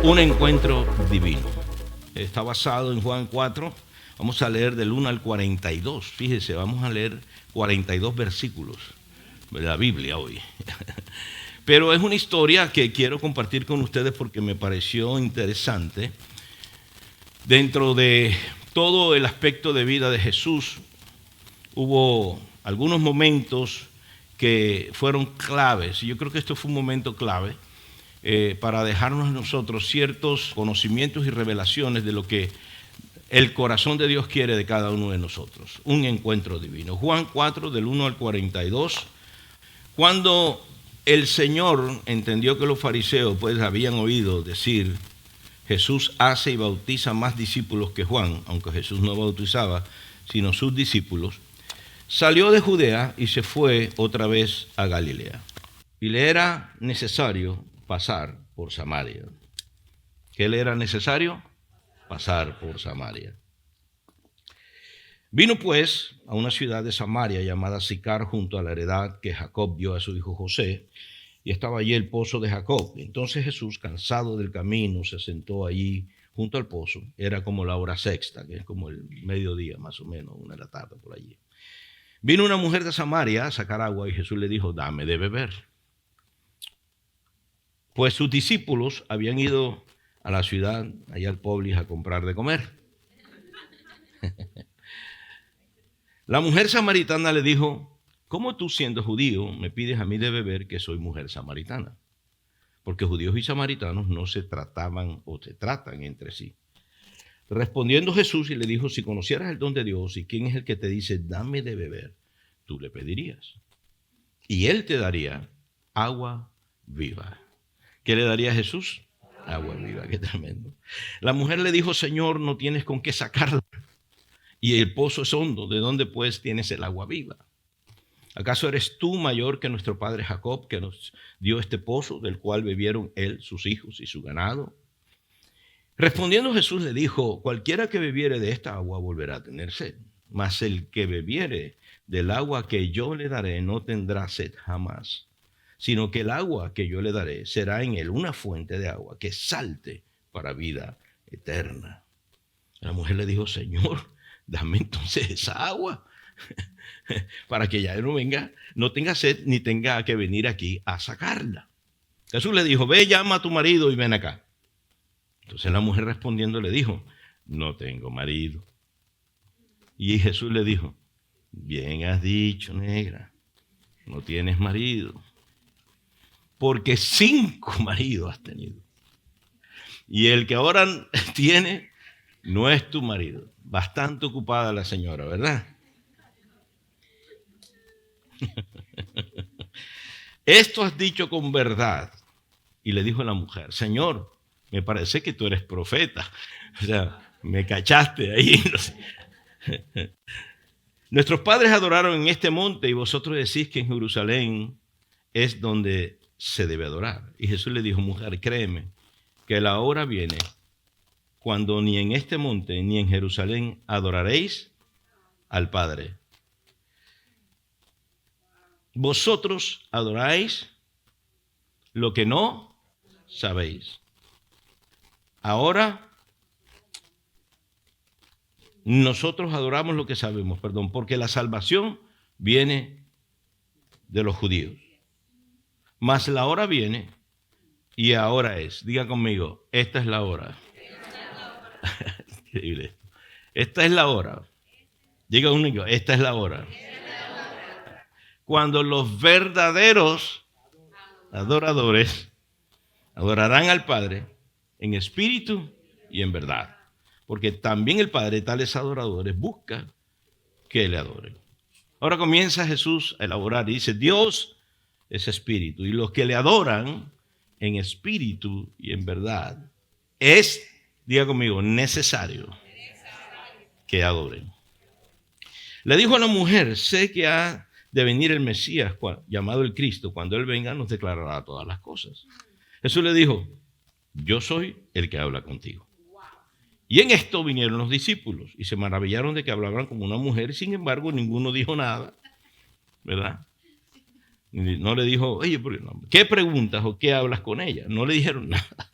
Un encuentro divino. Está basado en Juan 4. Vamos a leer del 1 al 42. Fíjese, vamos a leer 42 versículos de la Biblia hoy. Pero es una historia que quiero compartir con ustedes porque me pareció interesante. Dentro de todo el aspecto de vida de Jesús, hubo algunos momentos que fueron claves. Y yo creo que esto fue un momento clave para dejarnos a nosotros ciertos conocimientos y revelaciones de lo que el corazón de Dios quiere de cada uno de nosotros. Un encuentro divino. Juan 4, del 1 al 42. Cuando el Señor entendió que los fariseos pues habían oído decir: Jesús hace y bautiza más discípulos que Juan, aunque Jesús no bautizaba, sino sus discípulos, salió de Judea y se fue otra vez a Galilea. Y le era necesario pasar por Samaria. ¿Qué le era necesario? Pasar por Samaria. Vino pues a una ciudad de Samaria llamada Sicar, junto a la heredad que Jacob dio a su hijo José, y estaba allí el pozo de Jacob. Entonces Jesús, cansado del camino, se sentó allí junto al pozo. Era como la hora sexta, que es como el mediodía más o menos, 1 de la tarde por allí. Vino una mujer de Samaria a sacar agua y Jesús le dijo: dame de beber. Pues sus discípulos habían ido a la ciudad, allá al Publix, a comprar de comer. La mujer samaritana le dijo: ¿cómo tú, siendo judío, me pides a mí de beber, que soy mujer samaritana? Porque judíos y samaritanos no se trataban o se tratan entre sí. Respondiendo Jesús y le dijo: si conocieras el don de Dios y quién es el que te dice dame de beber, tú le pedirías y él te daría agua viva. ¿Qué le daría a Jesús? Agua viva. Qué tremendo. La mujer le dijo: Señor, no tienes con qué sacarla y el pozo es hondo. ¿De dónde pues tienes el agua viva? ¿Acaso eres tú mayor que nuestro padre Jacob, que nos dio este pozo, del cual bebieron él, sus hijos y su ganado? Respondiendo Jesús le dijo: cualquiera que bebiere de esta agua volverá a tener sed, mas el que bebiere del agua que yo le daré no tendrá sed jamás, sino que el agua que yo le daré será en él una fuente de agua que salte para vida eterna. La mujer le dijo: Señor, dame entonces esa agua para que ya no tenga sed ni tenga que venir aquí a sacarla. Jesús le dijo: ve, llama a tu marido y ven acá. Entonces la mujer respondiendo le dijo: no tengo marido. Y Jesús le dijo: bien has dicho, negra, no tienes marido, porque 5 maridos has tenido. Y el que ahora tiene no es tu marido. Bastante ocupada la señora, ¿verdad? Esto has dicho con verdad. Y le dijo la mujer: Señor, me parece que tú eres profeta. O sea, me cachaste ahí. No sé. Nuestros padres adoraron en este monte y vosotros decís que en Jerusalén es donde se debe adorar. Y Jesús le dijo: mujer, créeme que la hora viene cuando ni en este monte ni en Jerusalén adoraréis al Padre. Vosotros adoráis lo que no sabéis. Ahora nosotros adoramos lo que sabemos, porque la salvación viene de los judíos. Mas la hora viene y ahora es. Diga conmigo: esta es la hora. Increíble. Esta es la hora. Diga conmigo: esta es la hora. Cuando los verdaderos adoradores adorarán al Padre en espíritu y en verdad. Porque también el Padre, tales adoradores, busca que le adoren. Ahora comienza Jesús a elaborar y dice: Dios es espíritu, y los que le adoran en espíritu y en verdad es, diga conmigo, necesario que adoren. Le dijo a la mujer: sé que ha de venir el Mesías, llamado el Cristo. Cuando Él venga nos declarará todas las cosas. Jesús le dijo: yo soy el que habla contigo. Y en esto vinieron los discípulos y se maravillaron de que hablaban como una mujer. Sin embargo, ninguno dijo nada, ¿verdad? No le dijo: oye, ¿qué preguntas o qué hablas con ella? No le dijeron nada.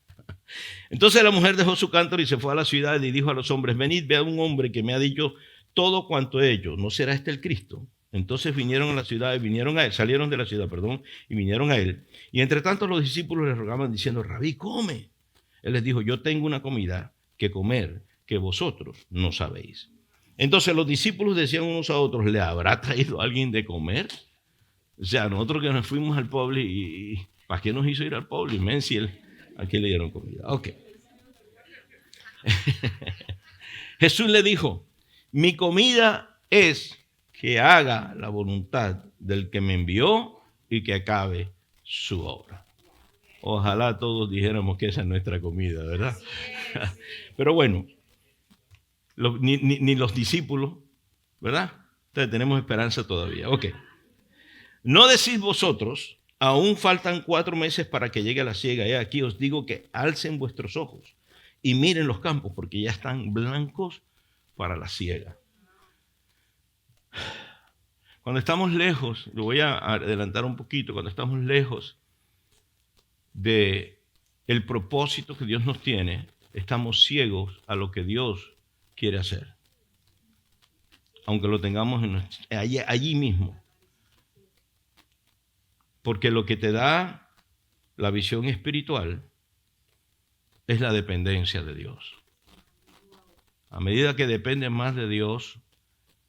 Entonces la mujer dejó su cántaro y se fue a la ciudad y dijo a los hombres: venid, vean un hombre que me ha dicho todo cuanto he hecho. ¿No será este el Cristo? Entonces vinieron a la ciudad y vinieron a él, salieron de la ciudad, perdón, y vinieron a él. Y entre tanto los discípulos le rogaban diciendo: Rabí, come. Él les dijo: yo tengo una comida que comer que vosotros no sabéis. Entonces los discípulos decían unos a otros: ¿le habrá traído alguien de comer? O sea, nosotros que nos fuimos al pueblo y ¿para qué nos hizo ir al pueblo? Y men, si él, aquí le dieron comida. Ok. Jesús le dijo: mi comida es que haga la voluntad del que me envió y que acabe su obra. Ojalá todos dijéramos que esa es nuestra comida, ¿verdad? Pero bueno, ni los discípulos, ¿verdad? Entonces tenemos esperanza todavía. Ok. No decís vosotros: aún faltan 4 meses para que llegue la siega. Y aquí os digo que alcen vuestros ojos y miren los campos, porque ya están blancos para la siega. Cuando estamos lejos, lo voy a adelantar un poquito, cuando estamos lejos de el propósito que Dios nos tiene, estamos ciegos a lo que Dios quiere hacer. Aunque lo tengamos allí mismo. Porque lo que te da la visión espiritual es la dependencia de Dios. A medida que dependes más de Dios,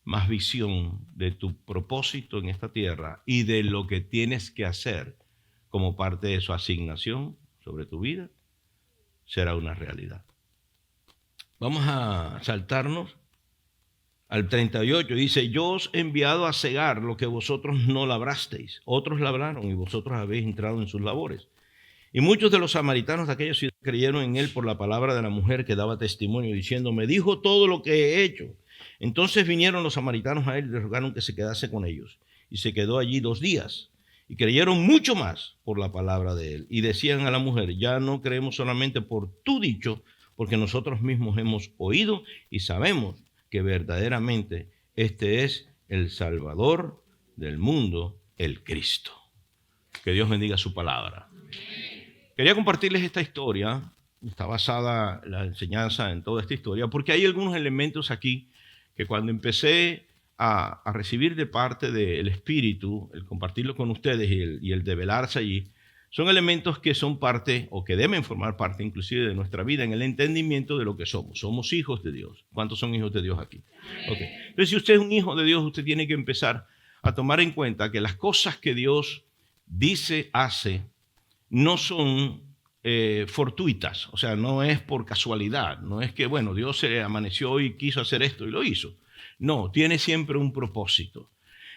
más visión de tu propósito en esta tierra y de lo que tienes que hacer como parte de su asignación sobre tu vida, será una realidad. Vamos a saltarnos al 38. Dice: yo os he enviado a cegar lo que vosotros no labrasteis. Otros labraron y vosotros habéis entrado en sus labores. Y muchos de los samaritanos de aquella ciudad creyeron en él por la palabra de la mujer que daba testimonio, diciendo: me dijo todo lo que he hecho. Entonces vinieron los samaritanos a él y le rogaron que se quedase con ellos. Y se quedó allí 2 días. Y creyeron mucho más por la palabra de él. Y decían a la mujer: ya no creemos solamente por tu dicho, porque nosotros mismos hemos oído y sabemos que verdaderamente este es el Salvador del mundo, el Cristo. Que Dios bendiga su palabra. Quería compartirles esta historia. Está basada la enseñanza en toda esta historia, porque hay algunos elementos aquí que cuando empecé a recibir de parte del Espíritu, el compartirlo con ustedes y el develarse allí, son elementos que son parte o que deben formar parte inclusive de nuestra vida en el entendimiento de lo que somos. Somos hijos de Dios. ¿Cuántos son hijos de Dios aquí? Okay. Entonces, si usted es un hijo de Dios, usted tiene que empezar a tomar en cuenta que las cosas que Dios dice, hace, no son fortuitas. O sea, no es por casualidad. No es que, bueno, Dios se amaneció y quiso hacer esto y lo hizo. No, tiene siempre un propósito.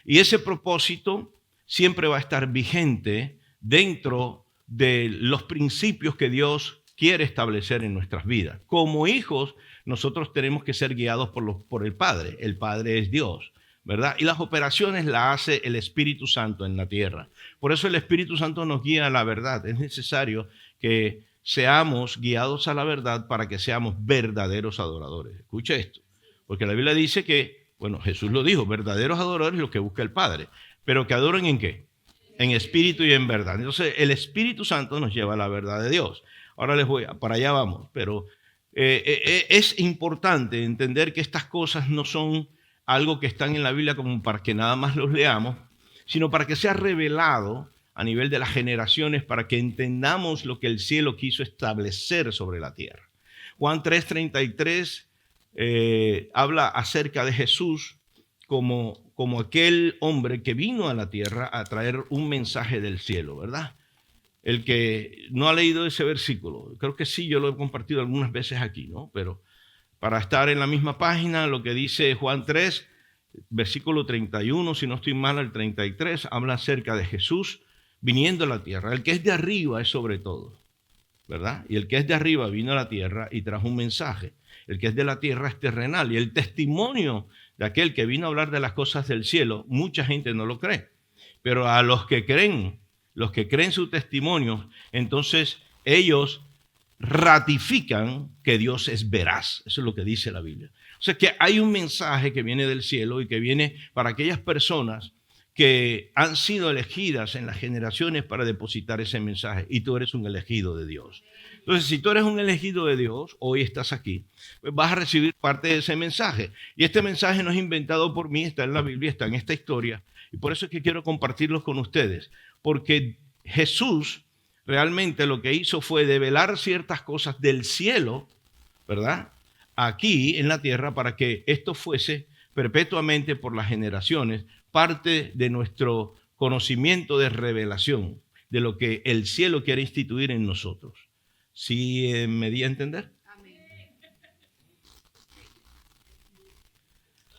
Y ese propósito siempre va a estar vigente dentro de los principios que Dios quiere establecer en nuestras vidas. Como hijos, nosotros tenemos que ser guiados por el Padre. El Padre es Dios, ¿verdad? Y las operaciones las hace el Espíritu Santo en la tierra. Por eso el Espíritu Santo nos guía a la verdad. Es necesario que seamos guiados a la verdad para que seamos verdaderos adoradores. Escuche esto, porque la Biblia dice que, bueno, Jesús lo dijo: verdaderos adoradores los que busca el Padre. ¿Pero que adoren en qué? En espíritu y en verdad. Entonces, el Espíritu Santo nos lleva a la verdad de Dios. Ahora para allá vamos, pero es importante entender que estas cosas no son algo que están en la Biblia como para que nada más los leamos, sino para que sea revelado a nivel de las generaciones, para que entendamos lo que el cielo quiso establecer sobre la tierra. Juan 3:33 habla acerca de Jesús como aquel hombre que vino a la tierra a traer un mensaje del cielo, ¿verdad? El que no ha leído ese versículo, creo que sí, yo lo he compartido algunas veces aquí, ¿no? Pero para estar en la misma página, lo que dice Juan 3, versículo 31, si no estoy mal, al 33, habla acerca de Jesús viniendo a la tierra. El que es de arriba es sobre todo, ¿verdad? Y el que es de arriba vino a la tierra y trajo un mensaje. El que es de la tierra es terrenal. Y el testimonio de aquel que vino a hablar de las cosas del cielo, mucha gente no lo cree. Pero a los que creen su testimonio, entonces ellos ratifican que Dios es veraz. Eso es lo que dice la Biblia. O sea que hay un mensaje que viene del cielo y que viene para aquellas personas que han sido elegidas en las generaciones para depositar ese mensaje, y tú eres un elegido de Dios. Entonces, si tú eres un elegido de Dios, hoy estás aquí, pues vas a recibir parte de ese mensaje. Y este mensaje no es inventado por mí, está en la Biblia, está en esta historia, y por eso es que quiero compartirlos con ustedes, porque Jesús realmente lo que hizo fue develar ciertas cosas del cielo, ¿verdad?, aquí en la tierra, para que esto fuese perpetuamente por las generaciones parte de nuestro conocimiento de revelación, de lo que el cielo quiere instituir en nosotros. ¿Sí me di a entender? Amén.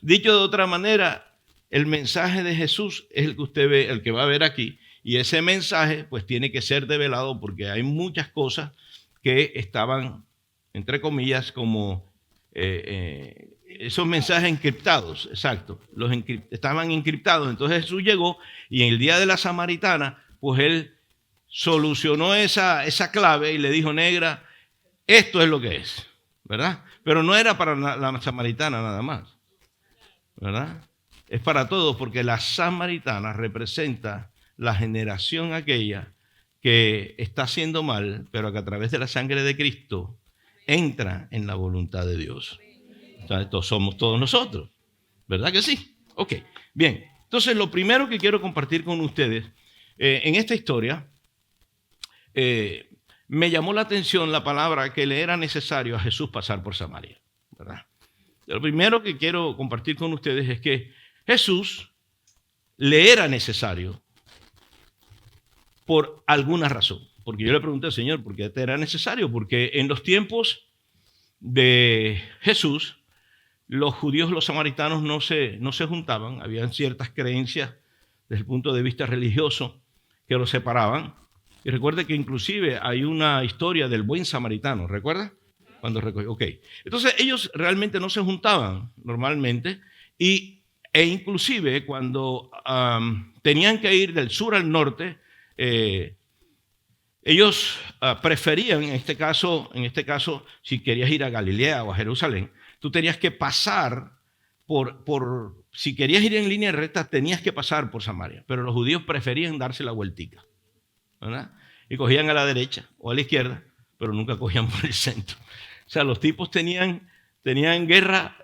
Dicho de otra manera, el mensaje de Jesús es el que usted ve, el que va a ver aquí, y ese mensaje pues tiene que ser develado porque hay muchas cosas que estaban, entre comillas, como esos mensajes encriptados, exacto, estaban encriptados. Entonces Jesús llegó y en el día de la samaritana, pues él solucionó esa clave y le dijo: negra, esto es lo que es, ¿verdad? Pero no era para la samaritana nada más, ¿verdad? Es para todos, porque la samaritana representa la generación aquella que está haciendo mal, pero que a través de la sangre de Cristo entra en la voluntad de Dios. O sea, estos somos todos nosotros, ¿verdad que sí? Ok, bien. Entonces, lo primero que quiero compartir con ustedes, en esta historia, me llamó la atención la palabra que le era necesario a Jesús pasar por Samaria, ¿verdad? Lo primero que quiero compartir con ustedes es que Jesús le era necesario por alguna razón. Porque yo le pregunté al Señor, ¿por qué te era necesario? Porque en los tiempos de Jesús, los judíos, los samaritanos no se juntaban. Habían ciertas creencias desde el punto de vista religioso que los separaban. Y recuerde que inclusive hay una historia del buen samaritano, ¿recuerda? Cuando recogió. Ok. Entonces ellos realmente no se juntaban normalmente, e inclusive cuando tenían que ir del sur al norte, ellos preferían, en este caso, si querías ir a Galilea o a Jerusalén, tú tenías que pasar si querías ir en línea recta, tenías que pasar por Samaria, pero los judíos preferían darse la vueltica, ¿verdad? Y cogían a la derecha o a la izquierda, pero nunca cogían por el centro. O sea, los tipos tenían guerra,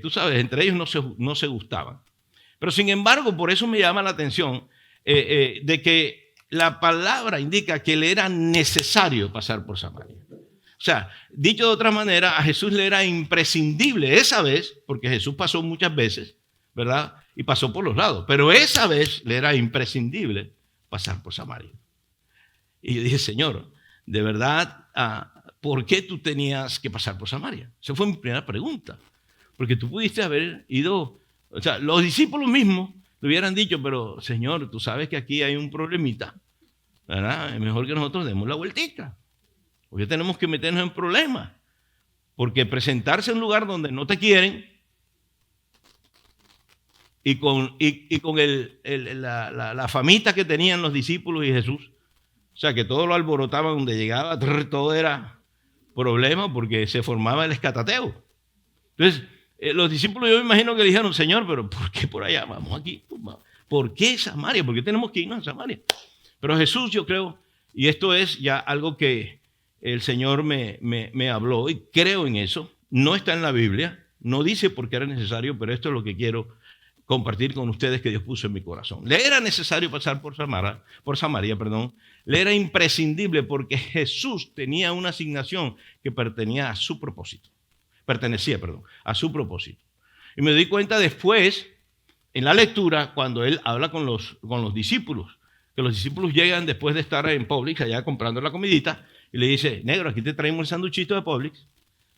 tú sabes, entre ellos no se gustaban. Pero sin embargo, por eso me llama la atención de que la palabra indica que le era necesario pasar por Samaria. O sea, dicho de otra manera, a Jesús le era imprescindible esa vez, porque Jesús pasó muchas veces, ¿verdad? Y pasó por los lados, pero esa vez le era imprescindible pasar por Samaria. Y yo dije: Señor, de verdad, ¿por qué tú tenías que pasar por Samaria? Esa fue mi primera pregunta. Porque tú pudiste haber ido, o sea, los discípulos mismos le hubieran dicho: pero Señor, tú sabes que aquí hay un problemita, ¿verdad? Es mejor que nosotros demos la vueltita. Porque tenemos que meternos en problemas. Porque presentarse en un lugar donde no te quieren y con la famita que tenían los discípulos y Jesús, o sea, que todo lo alborotaban donde llegaba, todo era problema porque se formaba el escatateo. Entonces, los discípulos, yo me imagino que le dijeron: Señor, pero ¿por qué por allá? Vamos aquí. ¿Por qué Samaria? ¿Por qué tenemos que irnos a Samaria? Pero Jesús, yo creo, y esto es ya algo que el Señor me habló, y creo en eso, no está en la Biblia, no dice por qué era necesario, pero esto es lo que quiero compartir con ustedes que Dios puso en mi corazón. Le era necesario pasar por Samaria, le era imprescindible porque Jesús tenía una asignación que pertenecía a su propósito. Y me di cuenta después, en la lectura, cuando él habla con los discípulos, que los discípulos llegan después de estar en Publix, allá comprando la comidita, y le dice: negro, aquí te traemos el sanduchito de Publix,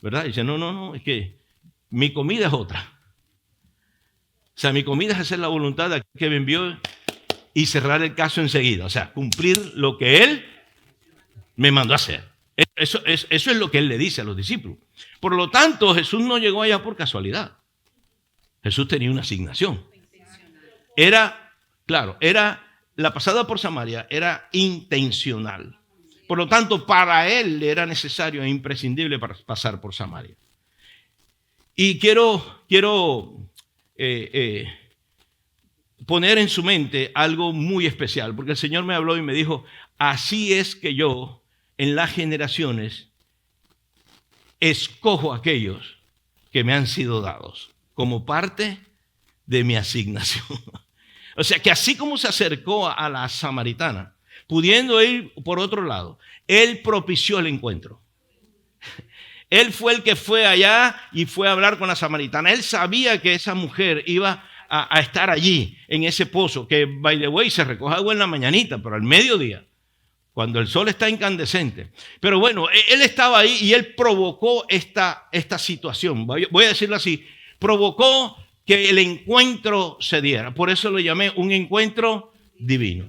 ¿verdad? Y dice: no, es que mi comida es otra. O sea, mi comida es hacer la voluntad de aquel que me envió y cerrar el caso enseguida. O sea, cumplir lo que él me mandó a hacer. Eso es lo que él le dice a los discípulos. Por lo tanto, Jesús no llegó allá por casualidad. Jesús tenía una asignación. La pasada por Samaria era intencional. Por lo tanto, para él le era necesario e imprescindible pasar por Samaria. Y quiero poner en su mente algo muy especial, porque el Señor me habló y me dijo, así es que yo en las generaciones escojo a aquellos que me han sido dados como parte de mi asignación. O sea que así como se acercó a la samaritana, pudiendo ir por otro lado, Él propició el encuentro. Él fue el que fue allá y fue a hablar con la samaritana. Él sabía que esa mujer iba a estar allí, en ese pozo, que, by the way, se recoge agua en la mañanita, pero al mediodía, cuando el sol está incandescente. Pero bueno, él estaba ahí y él provocó esta situación. Voy a decirlo así, provocó que el encuentro se diera. Por eso lo llamé un encuentro divino.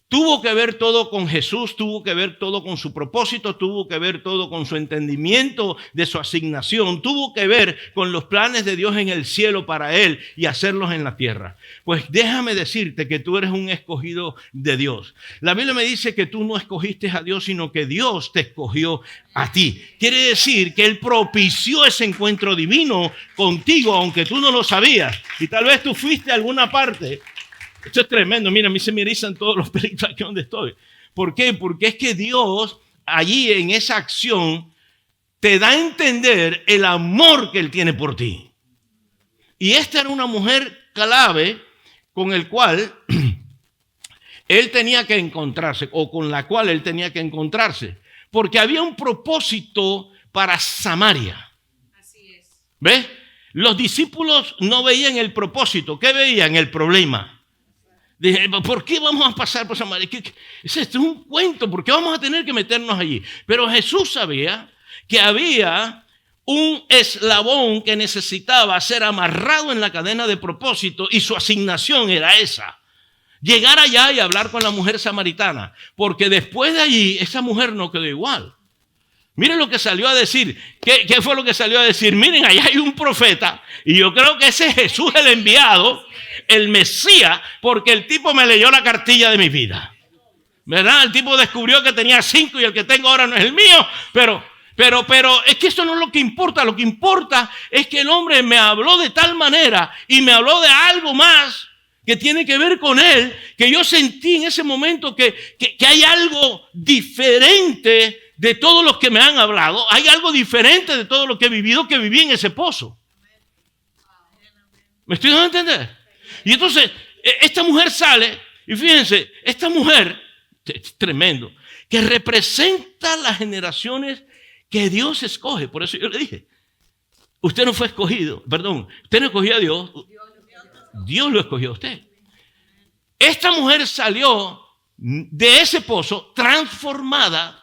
Tuvo que ver todo con Jesús, tuvo que ver todo con su propósito, tuvo que ver todo con su entendimiento de su asignación, tuvo que ver con los planes de Dios en el cielo para él y hacerlos en la tierra. Pues déjame decirte que tú eres un escogido de Dios. La Biblia me dice que tú no escogiste a Dios, sino que Dios te escogió a ti. Quiere decir que Él propició ese encuentro divino contigo, aunque tú no lo sabías. Y tal vez tú fuiste a alguna parte. Esto es tremendo. Mira, a mí se me erizan todos los pelitos aquí donde estoy. ¿Por qué? Porque es que Dios allí en esa acción te da a entender el amor que Él tiene por ti. Y esta era una mujer clave con el cual Él tenía que encontrarse, o con la cual Él tenía que encontrarse, porque había un propósito para Samaria. Así es. ¿Ves? Los discípulos no veían el propósito. ¿Qué veían? El problema. Dije, ¿por qué vamos a pasar por Samaria? Esto es un cuento, ¿por qué vamos a tener que meternos allí? Pero Jesús sabía que había un eslabón que necesitaba ser amarrado en la cadena de propósito y su asignación era esa. Llegar allá y hablar con la mujer samaritana, porque después de allí esa mujer no quedó igual. Miren lo que salió a decir. ¿Qué fue lo que salió a decir? Miren, allá hay un profeta y yo creo que ese es Jesús el enviado, el Mesías, porque el tipo me leyó la cartilla de mi vida. ¿Verdad? El tipo descubrió que tenía 5 y el que tengo ahora no es el mío, pero es que eso no es lo que importa. Lo que importa es que el hombre me habló de tal manera y me habló de algo más que tiene que ver con él, que yo sentí en ese momento que hay algo diferente de todos los que me han hablado. Hay algo diferente de todo lo que he vivido, que viví en ese pozo. ¿Me estoy dando a entender? Y entonces esta mujer sale, y fíjense, esta mujer, es tremendo, que representa las generaciones que Dios escoge. Por eso yo le dije, usted no fue escogido, perdón, usted no escogió a Dios, Dios lo escogió a usted. Esta mujer salió de ese pozo transformada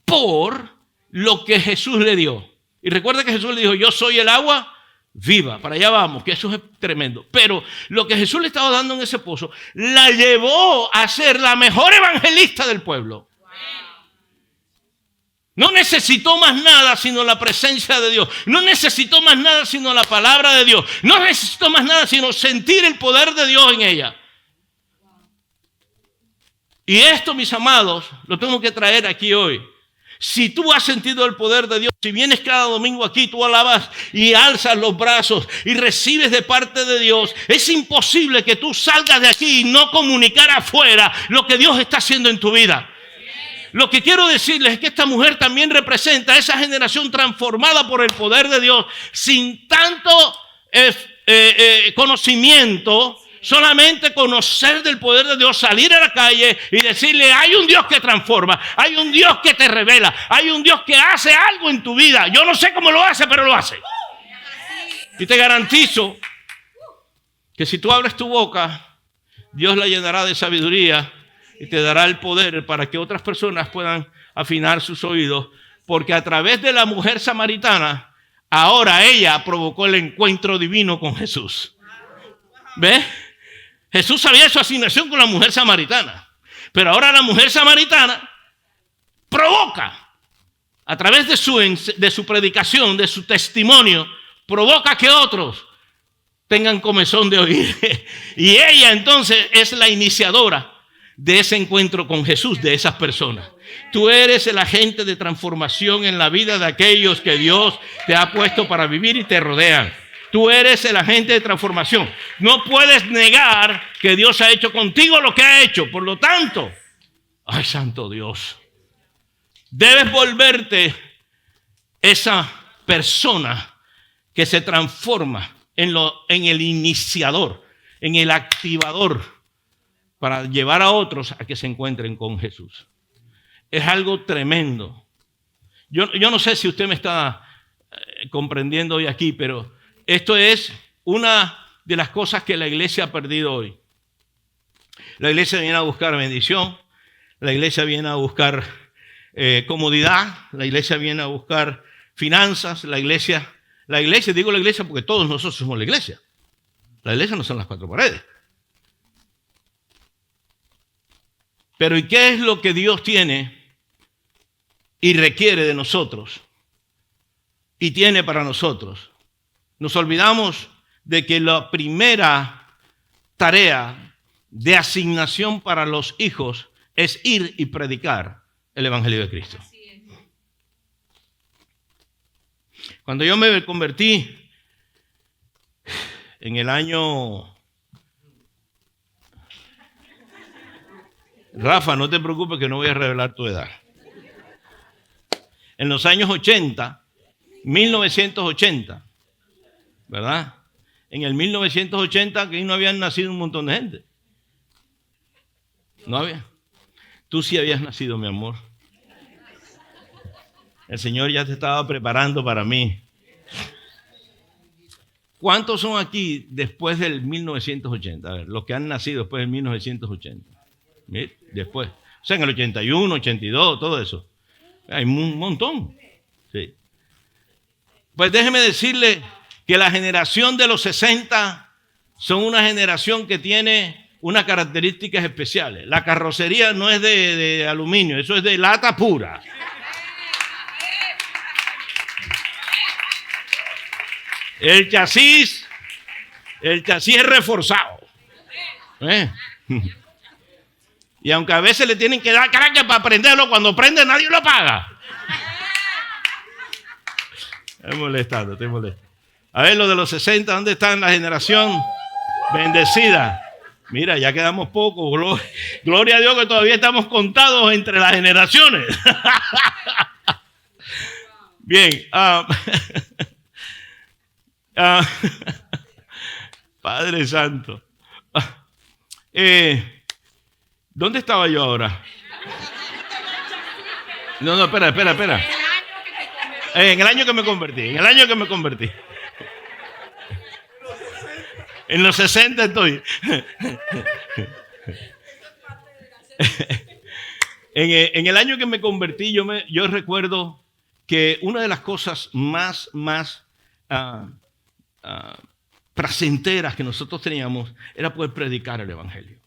por lo que Jesús le dio. Y recuerda que Jesús le dijo, yo soy el agua viva. Para allá vamos, que eso es tremendo. Pero lo que Jesús le estaba dando en ese pozo la llevó a ser la mejor evangelista del pueblo. No necesitó más nada sino la presencia de Dios. No necesitó más nada sino la palabra de Dios. No necesitó más nada sino sentir el poder de Dios en ella. Y esto, mis amados, lo tengo que traer aquí hoy. Si tú has sentido el poder de Dios, si vienes cada domingo aquí, tú alabas y alzas los brazos y recibes de parte de Dios, es imposible que tú salgas de aquí y no comunicar afuera lo que Dios está haciendo en tu vida. Lo que quiero decirles es que esta mujer también representa a esa generación transformada por el poder de Dios, sin tanto conocimiento, solamente conocer del poder de Dios, salir a la calle y decirle, hay un Dios que transforma, hay un Dios que te revela, hay un Dios que hace algo en tu vida. Yo no sé cómo lo hace, pero lo hace. Y te garantizo que si tú abres tu boca, Dios la llenará de sabiduría y te dará el poder para que otras personas puedan afinar sus oídos, porque a través de la mujer samaritana, ahora ella provocó el encuentro divino con Jesús. ¿Ves? Jesús sabía su asignación con la mujer samaritana, pero ahora la mujer samaritana provoca, a través de su predicación, de su testimonio, provoca que otros tengan comezón de oír. Y ella entonces es la iniciadora de ese encuentro con Jesús, de esas personas. Tú eres el agente de transformación en la vida de aquellos que Dios te ha puesto para vivir y te rodean. Tú eres el agente de transformación. No puedes negar que Dios ha hecho contigo lo que ha hecho. Por lo tanto, ay, santo Dios, debes volverte esa persona que se transforma en el iniciador, en el activador, para llevar a otros a que se encuentren con Jesús. Es algo tremendo. Yo no sé si usted me está comprendiendo hoy aquí, pero esto es una de las cosas que la iglesia ha perdido hoy. La iglesia viene a buscar bendición, la iglesia viene a buscar comodidad, la iglesia viene a buscar finanzas, la iglesia, digo la iglesia porque todos nosotros somos la iglesia. La iglesia no son las cuatro paredes. Pero ¿y qué es lo que Dios tiene y requiere de nosotros? Y tiene para nosotros. Nos olvidamos de que la primera tarea de asignación para los hijos es ir y predicar el Evangelio de Cristo. Cuando yo me convertí en el año... Rafa, no te preocupes que no voy a revelar tu edad. En los años 80, 1980, ¿verdad? En el 1980 aquí no habían nacido un montón de gente. No había. Tú sí habías nacido, mi amor. El Señor ya te estaba preparando para mí. ¿Cuántos son aquí después del 1980? A ver, los que han nacido después del 1980. Mire, después. O sea, en el 81, 82, todo eso. Hay un montón. Sí. Pues déjeme decirle que la generación de los 60 son una generación que tiene unas características especiales. La carrocería no es de aluminio, eso es de lata pura. El chasis es reforzado. Y aunque a veces le tienen que dar carácter para prenderlo, cuando prende nadie lo paga. Estoy molestando. A ver, los de los 60, ¿dónde están la generación bendecida? Mira, ya quedamos pocos. Gloria a Dios que todavía estamos contados entre las generaciones. Bien. Padre Santo. ¿Dónde estaba yo ahora? No, espera. En el año que me convertí. En los 60 estoy. En el año que me convertí, yo recuerdo que una de las cosas más placenteras que nosotros teníamos era poder predicar el Evangelio.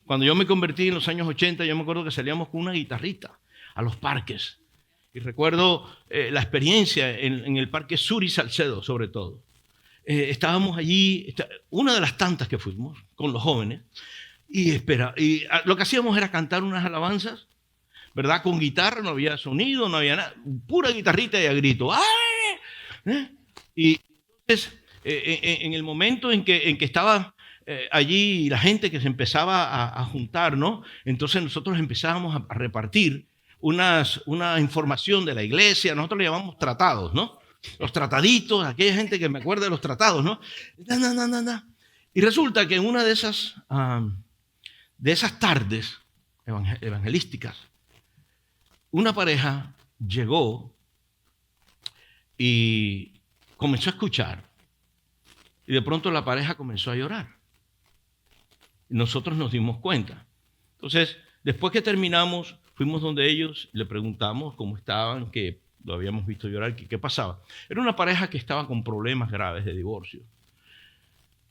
Cuando yo me convertí en los años 80, yo me acuerdo que salíamos con una guitarrita a los parques. Y recuerdo la experiencia en el Parque Sur y Salcedo, sobre todo. Estábamos allí, una de las tantas que fuimos con los jóvenes, y lo que hacíamos era cantar unas alabanzas, ¿verdad? Con guitarra, no había sonido, no había nada, pura guitarrita y a grito. ¡Ay! Y entonces, en el momento en que estaba allí la gente que se empezaba a juntar, ¿no? Entonces nosotros empezábamos a repartir una información de la iglesia, nosotros le llamamos tratados, ¿no? Los trataditos, aquella gente que me acuerda de los tratados, ¿no? Y resulta que en una de esas tardes evangelísticas, una pareja llegó y comenzó a escuchar. Y de pronto la pareja comenzó a llorar. Y nosotros nos dimos cuenta. Entonces, después que terminamos, fuimos donde ellos, le preguntamos cómo estaban, que lo habíamos visto llorar, que qué pasaba. Era una pareja que estaba con problemas graves de divorcio.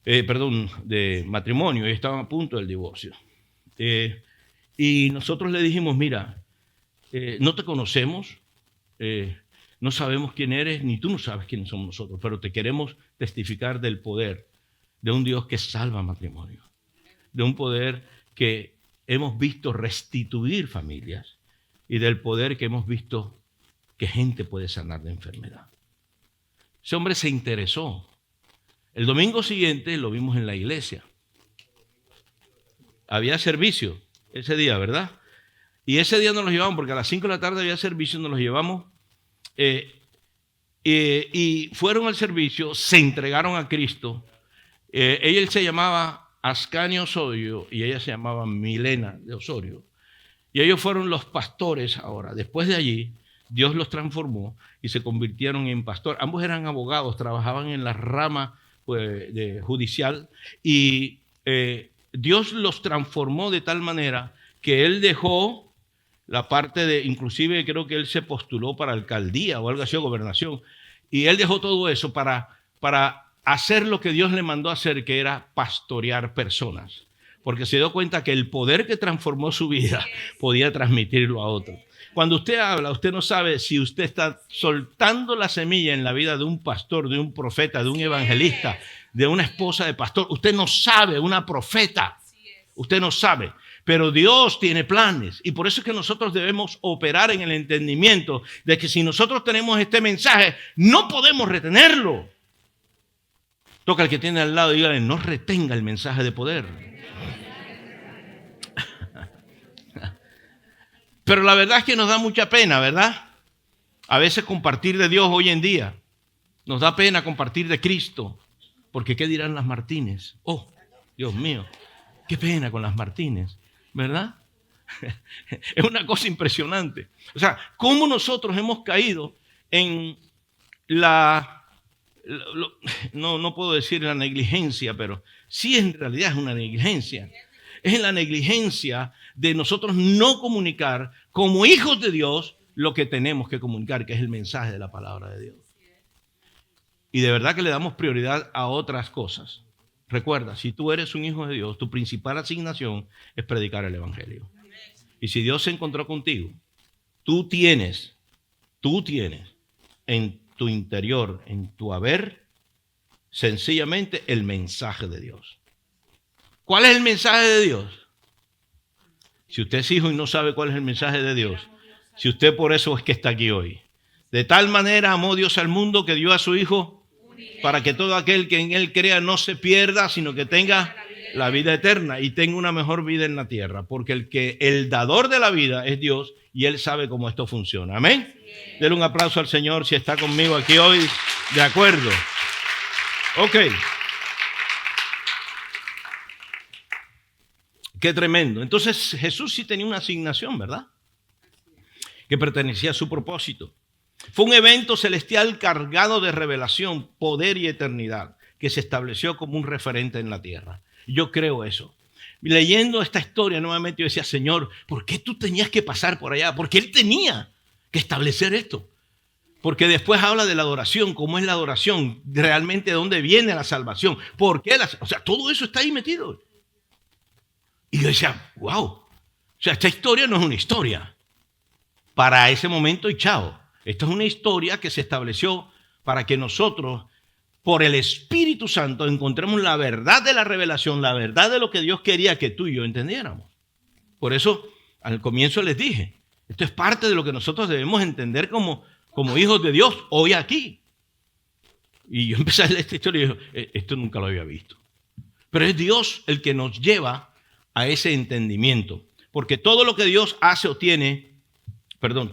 De matrimonio, y estaban a punto del divorcio. Y nosotros le dijimos, mira, no te conocemos, no sabemos quién eres, ni tú no sabes quiénes somos nosotros, pero te queremos testificar del poder de un Dios que salva matrimonio, de un poder que hemos visto restituir familias y del poder que hemos visto que gente puede sanar de enfermedad. Ese hombre se interesó. El domingo siguiente lo vimos en la iglesia. Había servicio ese día, ¿verdad? Y ese día nos los llevamos, porque a las 5 de la tarde había servicio, nos los llevamos. Y fueron al servicio, se entregaron a Cristo. Él se llamaba Ascanio Osorio y ella se llamaba Milena de Osorio. Y ellos fueron los pastores ahora. Después de allí, Dios los transformó y se convirtieron en pastores. Ambos eran abogados, trabajaban en la rama judicial y Dios los transformó de tal manera que él dejó la parte de, inclusive creo que él se postuló para alcaldía o algo así, o gobernación, y él dejó todo eso para hacer lo que Dios le mandó a hacer, que era pastorear personas, porque se dio cuenta que el poder que transformó su vida podía transmitirlo a otros. Cuando usted habla, usted no sabe si usted está soltando la semilla en la vida de un pastor, de un profeta, de un evangelista, de una esposa de pastor. Usted no sabe, una profeta. Usted no sabe. Pero Dios tiene planes. Y por eso es que nosotros debemos operar en el entendimiento de que si nosotros tenemos este mensaje, no podemos retenerlo. Toca al que tiene al lado y dígale, no retenga el mensaje de poder. Pero la verdad es que nos da mucha pena, ¿verdad? A veces compartir de Dios hoy en día. Nos da pena compartir de Cristo. Porque ¿qué dirán las Martínez? Oh, Dios mío, qué pena con las Martínez, ¿verdad? Es una cosa impresionante. O sea, cómo nosotros hemos caído en no puedo decir la negligencia, pero sí en realidad es una negligencia. Es en la negligencia de nosotros no comunicar como hijos de Dios lo que tenemos que comunicar, que es el mensaje de la palabra de Dios. Y de verdad que le damos prioridad a otras cosas. Recuerda, si tú eres un hijo de Dios, tu principal asignación es predicar el evangelio. Y si Dios se encontró contigo, tú tienes en tu interior, en tu haber, sencillamente el mensaje de Dios. ¿Cuál es el mensaje de Dios? Si usted es hijo y no sabe cuál es el mensaje de Dios, si usted por eso es que está aquí hoy. De tal manera amó Dios al mundo que dio a su Hijo para que todo aquel que en Él crea no se pierda, sino que tenga la vida eterna y tenga una mejor vida en la tierra. Porque el dador de la vida es Dios y Él sabe cómo esto funciona. Amén. Denle un aplauso al Señor si está conmigo aquí hoy. De acuerdo. Ok. Qué tremendo. Entonces Jesús sí tenía una asignación, ¿verdad? Que pertenecía a su propósito. Fue un evento celestial cargado de revelación, poder y eternidad, que se estableció como un referente en la tierra. Yo creo eso. Leyendo esta historia nuevamente yo decía, Señor, ¿por qué tú tenías que pasar por allá? Porque Él tenía que establecer esto. Porque después habla de la adoración, cómo es la adoración, realmente de dónde viene la salvación. ¿Por qué? O sea, todo eso está ahí metido. Y yo decía, wow, o sea, esta historia no es una historia para ese momento y chao. Esta es una historia que se estableció para que nosotros, por el Espíritu Santo, encontremos la verdad de la revelación, la verdad de lo que Dios quería que tú y yo entendiéramos. Por eso, al comienzo les dije, esto es parte de lo que nosotros debemos entender como hijos de Dios hoy aquí. Y yo empecé a leer esta historia y dije, esto nunca lo había visto. Pero es Dios el que nos lleva a ese entendimiento. Porque todo lo que Dios hace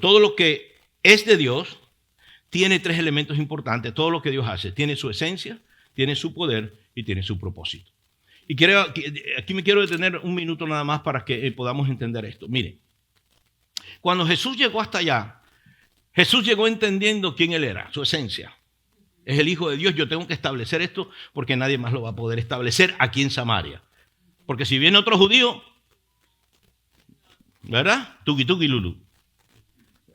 todo lo que es de Dios, tiene tres elementos importantes. Todo lo que Dios hace tiene su esencia, tiene su poder y tiene su propósito. Y aquí me quiero detener un minuto nada más para que podamos entender esto. Miren, cuando Jesús llegó hasta allá, Jesús llegó entendiendo quién Él era, su esencia. Es el Hijo de Dios. Yo tengo que establecer esto porque nadie más lo va a poder establecer aquí en Samaria. Porque si viene otro judío, ¿verdad? Tuki tuki lulu.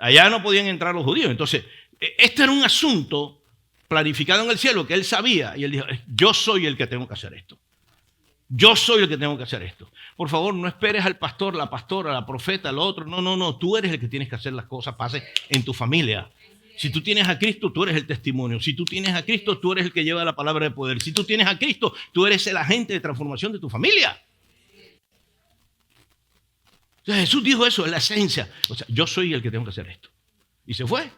Allá no podían entrar los judíos. Entonces, este era un asunto planificado en el cielo que Él sabía. Y Él dijo, yo soy el que tengo que hacer esto. Yo soy el que tengo que hacer esto. Por favor, no esperes al pastor, la pastora, la profeta, el otro. No. Tú eres el que tienes que hacer las cosas pasen en tu familia. Si tú tienes a Cristo, tú eres el testimonio. Si tú tienes a Cristo, tú eres el que lleva la palabra de poder. Si tú tienes a Cristo, tú eres el agente de transformación de tu familia. Entonces Jesús dijo eso, es la esencia. O sea, yo soy el que tengo que hacer esto. Y se fue.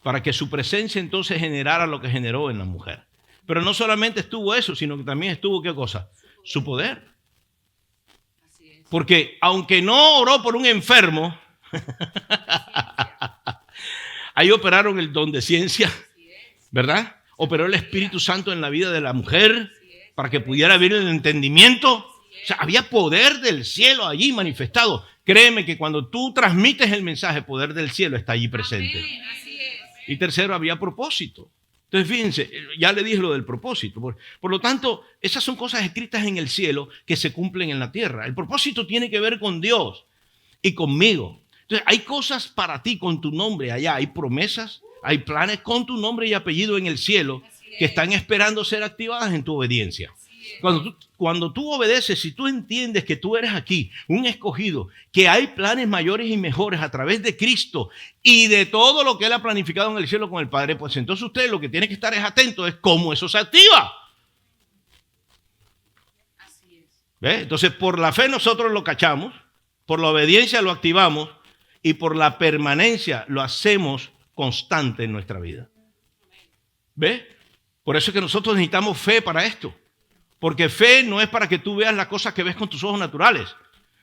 Para que su presencia entonces generara lo que generó en la mujer. Pero no solamente estuvo eso, sino que también estuvo, ¿qué cosa? Su poder. Porque aunque no oró por un enfermo, ahí operaron el don de ciencia, ¿verdad? Operó el Espíritu Santo en la vida de la mujer para que pudiera ver el entendimiento. O sea, había poder del cielo allí manifestado. Créeme que cuando tú transmites el mensaje, poder del cielo está allí presente. Y tercero, había propósito. Entonces, fíjense, ya le dije lo del propósito. Por lo tanto, esas son cosas escritas en el cielo que se cumplen en la tierra. El propósito tiene que ver con Dios y conmigo. Entonces, hay cosas para ti con tu nombre allá. Hay promesas, hay planes con tu nombre y apellido en el cielo que están esperando ser activadas en tu obediencia. Cuando tú obedeces, si tú entiendes que tú eres aquí, un escogido, que hay planes mayores y mejores a través de Cristo y de todo lo que Él ha planificado en el cielo con el Padre, pues entonces usted lo que tiene que estar es atento es cómo eso se activa. Así es. ¿Ve? Entonces, por la fe nosotros lo cachamos, por la obediencia lo activamos y por la permanencia lo hacemos constante en nuestra vida. ¿Ve? Por eso es que nosotros necesitamos fe para esto. Porque fe no es para que tú veas las cosas que ves con tus ojos naturales.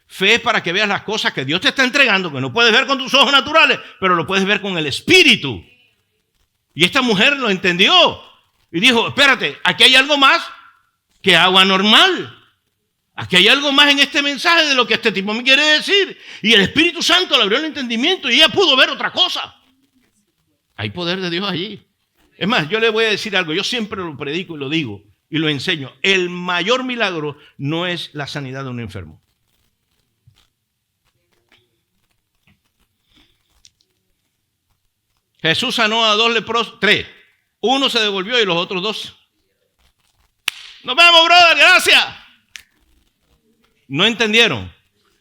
Fe es para que veas las cosas que Dios te está entregando, que no puedes ver con tus ojos naturales, pero lo puedes ver con el Espíritu. Y esta mujer lo entendió y dijo, espérate, aquí hay algo más que agua normal. Aquí hay algo más en este mensaje de lo que este tipo me quiere decir. Y el Espíritu Santo le abrió el entendimiento y ella pudo ver otra cosa. Hay poder de Dios allí. Es más, yo le voy a decir algo, yo siempre lo predico y lo digo. Y lo enseño. El mayor milagro no es la sanidad de un enfermo. Jesús sanó a 2 leprosos, 3. Uno se devolvió y los otros 2. Nos vemos, brother, gracias. No entendieron.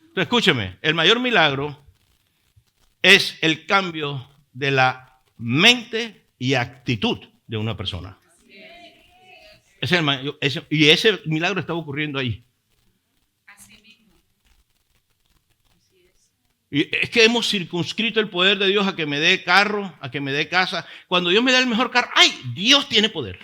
Entonces, escúcheme, el mayor milagro es el cambio de la mente y actitud de una persona. Y ese milagro estaba ocurriendo ahí. Así mismo. Así es. Y es que hemos circunscrito el poder de Dios a que me dé carro, a que me dé casa. Cuando Dios me da el mejor carro, ¡ay! Dios tiene poder.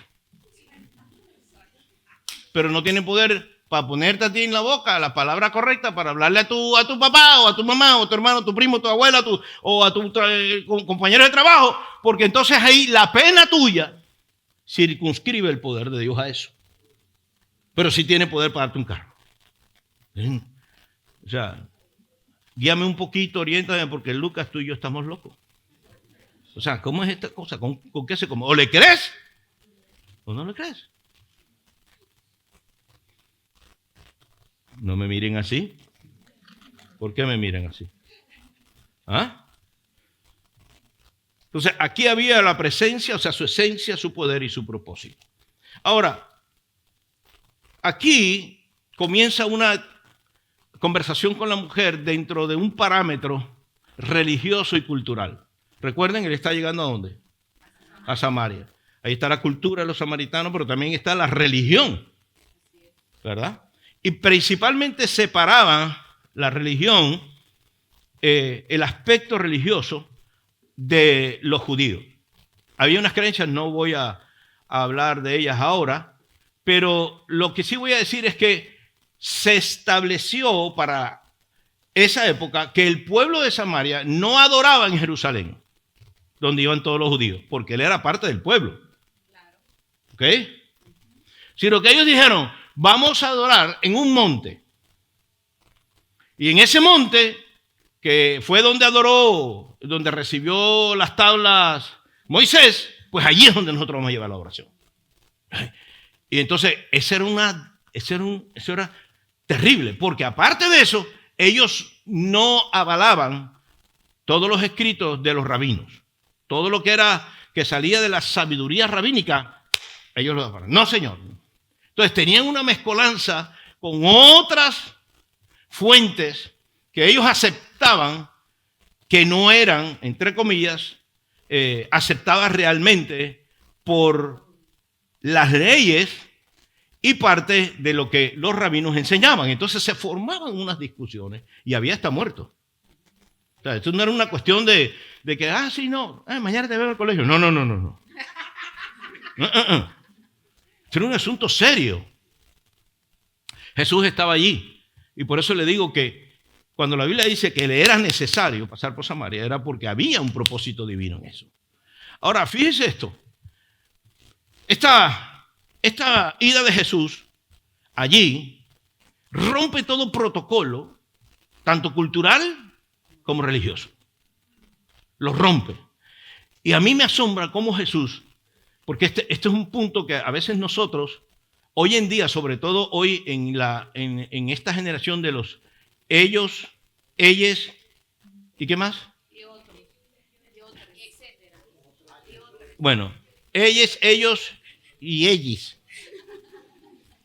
Pero no tiene poder para ponerte a ti en la boca la palabra correcta para hablarle a tu papá o a tu mamá o a tu hermano, a tu primo, a tu abuela o a tu compañero de trabajo. Porque entonces ahí la pena tuya circunscribe el poder de Dios a eso. Pero sí tiene poder para darte un carro. O sea, guíame un poquito, oriéntame, porque Lucas, tú y yo estamos locos. O sea, ¿cómo es esta cosa? ¿Con qué se come? ¿O le crees o no le crees? No me miren así. ¿Por qué me miran así? ¿Ah? Entonces, aquí había la presencia, o sea, su esencia, su poder y su propósito. Ahora, aquí comienza una conversación con la mujer dentro de un parámetro religioso y cultural. Recuerden, él está llegando ¿a dónde? A Samaria. Ahí está la cultura de los samaritanos, pero también está la religión, ¿verdad? Y principalmente separaban la religión, el aspecto religioso, de los judíos. Había unas creencias, no voy a hablar de ellas ahora, pero lo que sí voy a decir es que se estableció para esa época que el pueblo de Samaria no adoraba en Jerusalén, donde iban todos los judíos, porque él era parte del pueblo. ¿Ok? Sino que ellos dijeron, vamos a adorar en un monte. Y en ese monte, que fue donde adoró, donde recibió las tablas Moisés, pues allí es donde nosotros vamos a llevar la oración. Y entonces, eso era terrible, porque aparte de eso, ellos no avalaban todos los escritos de los rabinos. Todo lo que salía de la sabiduría rabínica, ellos lo avalaban. No, señor. Entonces, tenían una mezcolanza con otras fuentes que ellos aceptaban que no eran, entre comillas, aceptadas realmente por las leyes y parte de lo que los rabinos enseñaban. Entonces se formaban unas discusiones y había hasta muertos. O sea, esto no era una cuestión de que, sí, no, mañana te veo al colegio. No. Era un asunto serio. Jesús estaba allí. Y por eso le digo que cuando la Biblia dice que le era necesario pasar por Samaria, era porque había un propósito divino en eso. Ahora, fíjese esto. Esta ida de Jesús allí rompe todo protocolo, tanto cultural como religioso. Lo rompe. Y a mí me asombra cómo Jesús, porque este es un punto que a veces nosotros, hoy en día, sobre todo hoy en esta generación de los ellos, ellas, ¿y qué más? Y otros, etcétera. Bueno, ellas, ellos y ellis.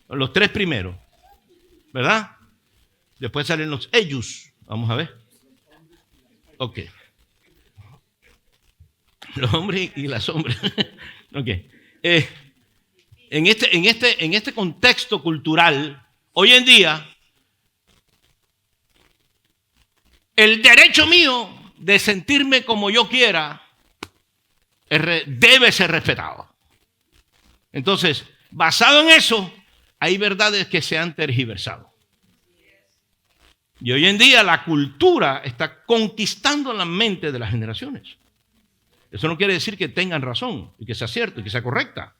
Los tres primeros, ¿verdad? Después salen los ellos. Vamos a ver. Ok. Los hombres y las hombres. Ok. En este contexto cultural, hoy en día, el derecho mío de sentirme como yo quiera debe ser respetado. Entonces, basado en eso, hay verdades que se han tergiversado. Y hoy en día la cultura está conquistando la mente de las generaciones. Eso no quiere decir que tengan razón y que sea cierto y que sea correcta.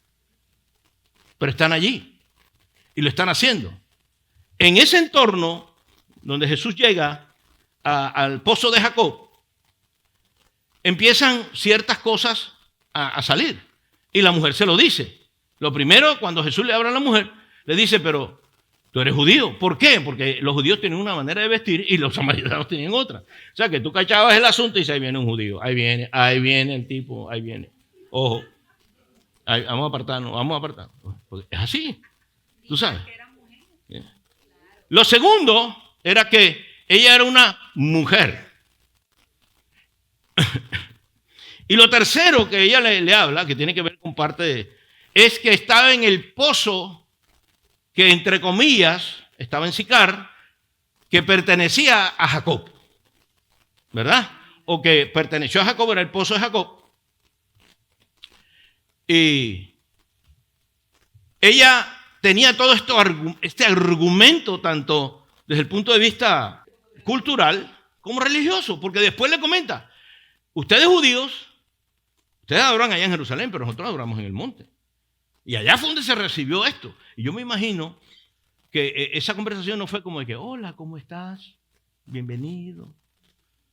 Pero están allí y lo están haciendo. En ese entorno donde Jesús llega al pozo de Jacob, empiezan ciertas cosas a salir. Y la mujer se lo dice. Lo primero, cuando Jesús le habla a la mujer, le dice, pero tú eres judío. ¿Por qué? Porque los judíos tienen una manera de vestir y los samaritanos tienen otra. O sea, que tú cachabas el asunto y dices, ahí viene un judío. Ahí viene el tipo, ahí viene. Ojo, vamos a apartarnos. Porque es así, tú sabes. Lo segundo era que ella era una mujer. Y lo tercero que ella le habla, que tiene que ver con es que estaba en el pozo que, entre comillas, estaba en Sicar, que pertenecía a Jacob, ¿verdad? O que perteneció a Jacob, era el pozo de Jacob. Y ella tenía todo este argumento, tanto desde el punto de vista cultural como religioso, porque después le comenta, ustedes judíos, ustedes adoran allá en Jerusalén, pero nosotros adoramos en el monte. Y allá fue donde se recibió esto. Y yo me imagino que esa conversación no fue como de que, hola, ¿cómo estás? Bienvenido.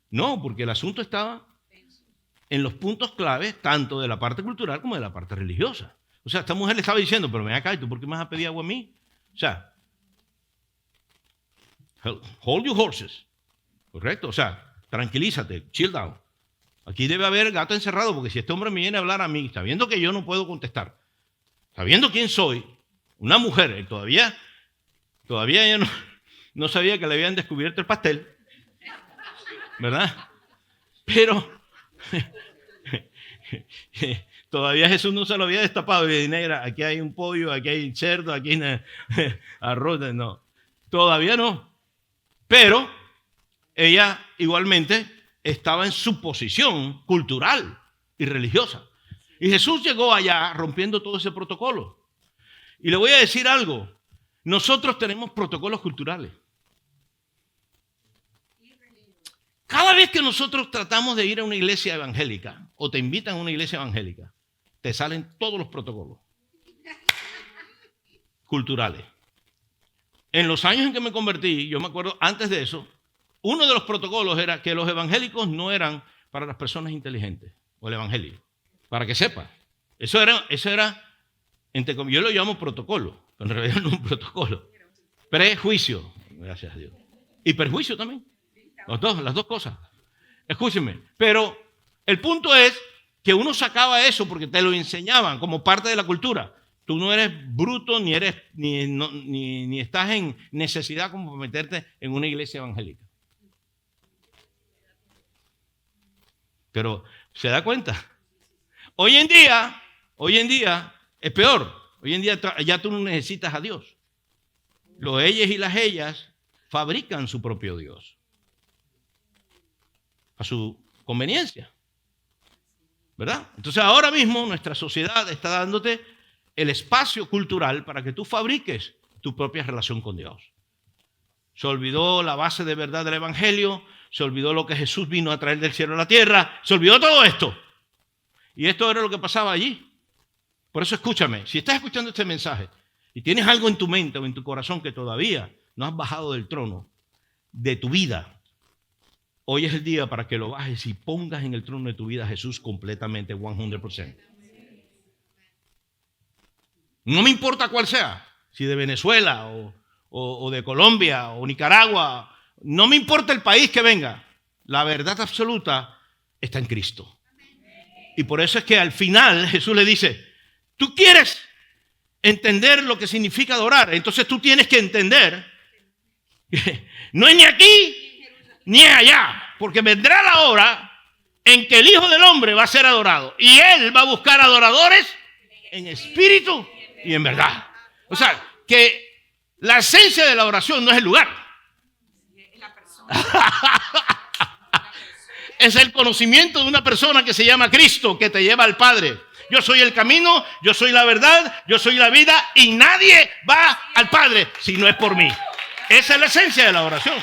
No, porque el asunto estaba en los puntos claves, tanto de la parte cultural como de la parte religiosa. O sea, esta mujer le estaba diciendo, pero ven acá, ¿y tú por qué me vas a pedir agua a mí? O sea, hold your horses. ¿Correcto? O sea, tranquilízate, chill down. Aquí debe haber gato encerrado, porque si este hombre me viene a hablar a mí, sabiendo que yo no puedo contestar, sabiendo quién soy, una mujer, todavía ella no sabía que le habían descubierto el pastel, ¿verdad? Pero todavía Jesús no se lo había destapado. Y negra, aquí hay un pollo, aquí hay cerdo, aquí hay arroz. No, todavía no. Pero ella igualmente estaba en su posición cultural y religiosa. Y Jesús llegó allá rompiendo todo ese protocolo. Y le voy a decir algo. Nosotros tenemos protocolos culturales. Cada vez que nosotros tratamos de ir a una iglesia evangélica o te invitan a una iglesia evangélica, te salen todos los protocolos culturales. En los años en que me convertí, yo me acuerdo antes de eso, uno de los protocolos era que los evangélicos no eran para las personas inteligentes, o el evangelio, para que sepa. Eso era yo lo llamo protocolo, pero en realidad no es un protocolo. Prejuicio, gracias a Dios. Y perjuicio también. Las dos cosas. Escúcheme, pero el punto es que uno sacaba eso porque te lo enseñaban como parte de la cultura. Tú no eres bruto ni estás en necesidad como meterte en una iglesia evangélica. Pero ¿se da cuenta? Hoy en día es peor. Hoy en día ya tú no necesitas a Dios. Los ellos y las ellas fabrican su propio Dios a su conveniencia, ¿verdad? Entonces ahora mismo nuestra sociedad está dándote el espacio cultural para que tú fabriques tu propia relación con Dios. Se olvidó la base de verdad del Evangelio, se olvidó lo que Jesús vino a traer del cielo a la tierra, se olvidó todo esto. Y esto era lo que pasaba allí. Por eso escúchame, si estás escuchando este mensaje y tienes algo en tu mente o en tu corazón que todavía no has bajado del trono de tu vida, hoy es el día para que lo bajes y pongas en el trono de tu vida a Jesús completamente, 100%. No me importa cuál sea, si de Venezuela o de Colombia o Nicaragua, no me importa el país que venga, la verdad absoluta está en Cristo. Y por eso es que al final Jesús le dice, tú quieres entender lo que significa adorar, entonces tú tienes que entender que no es ni aquí ni allá, porque vendrá la hora en que el Hijo del Hombre va a ser adorado y Él va a buscar adoradores en espíritu y en verdad. O sea, que la esencia de la oración no es el lugar. Es el conocimiento de una persona que se llama Cristo, que te lleva al Padre. Yo soy el camino, yo soy la verdad, yo soy la vida y nadie va al Padre si no es por mí. Esa es la esencia de la oración.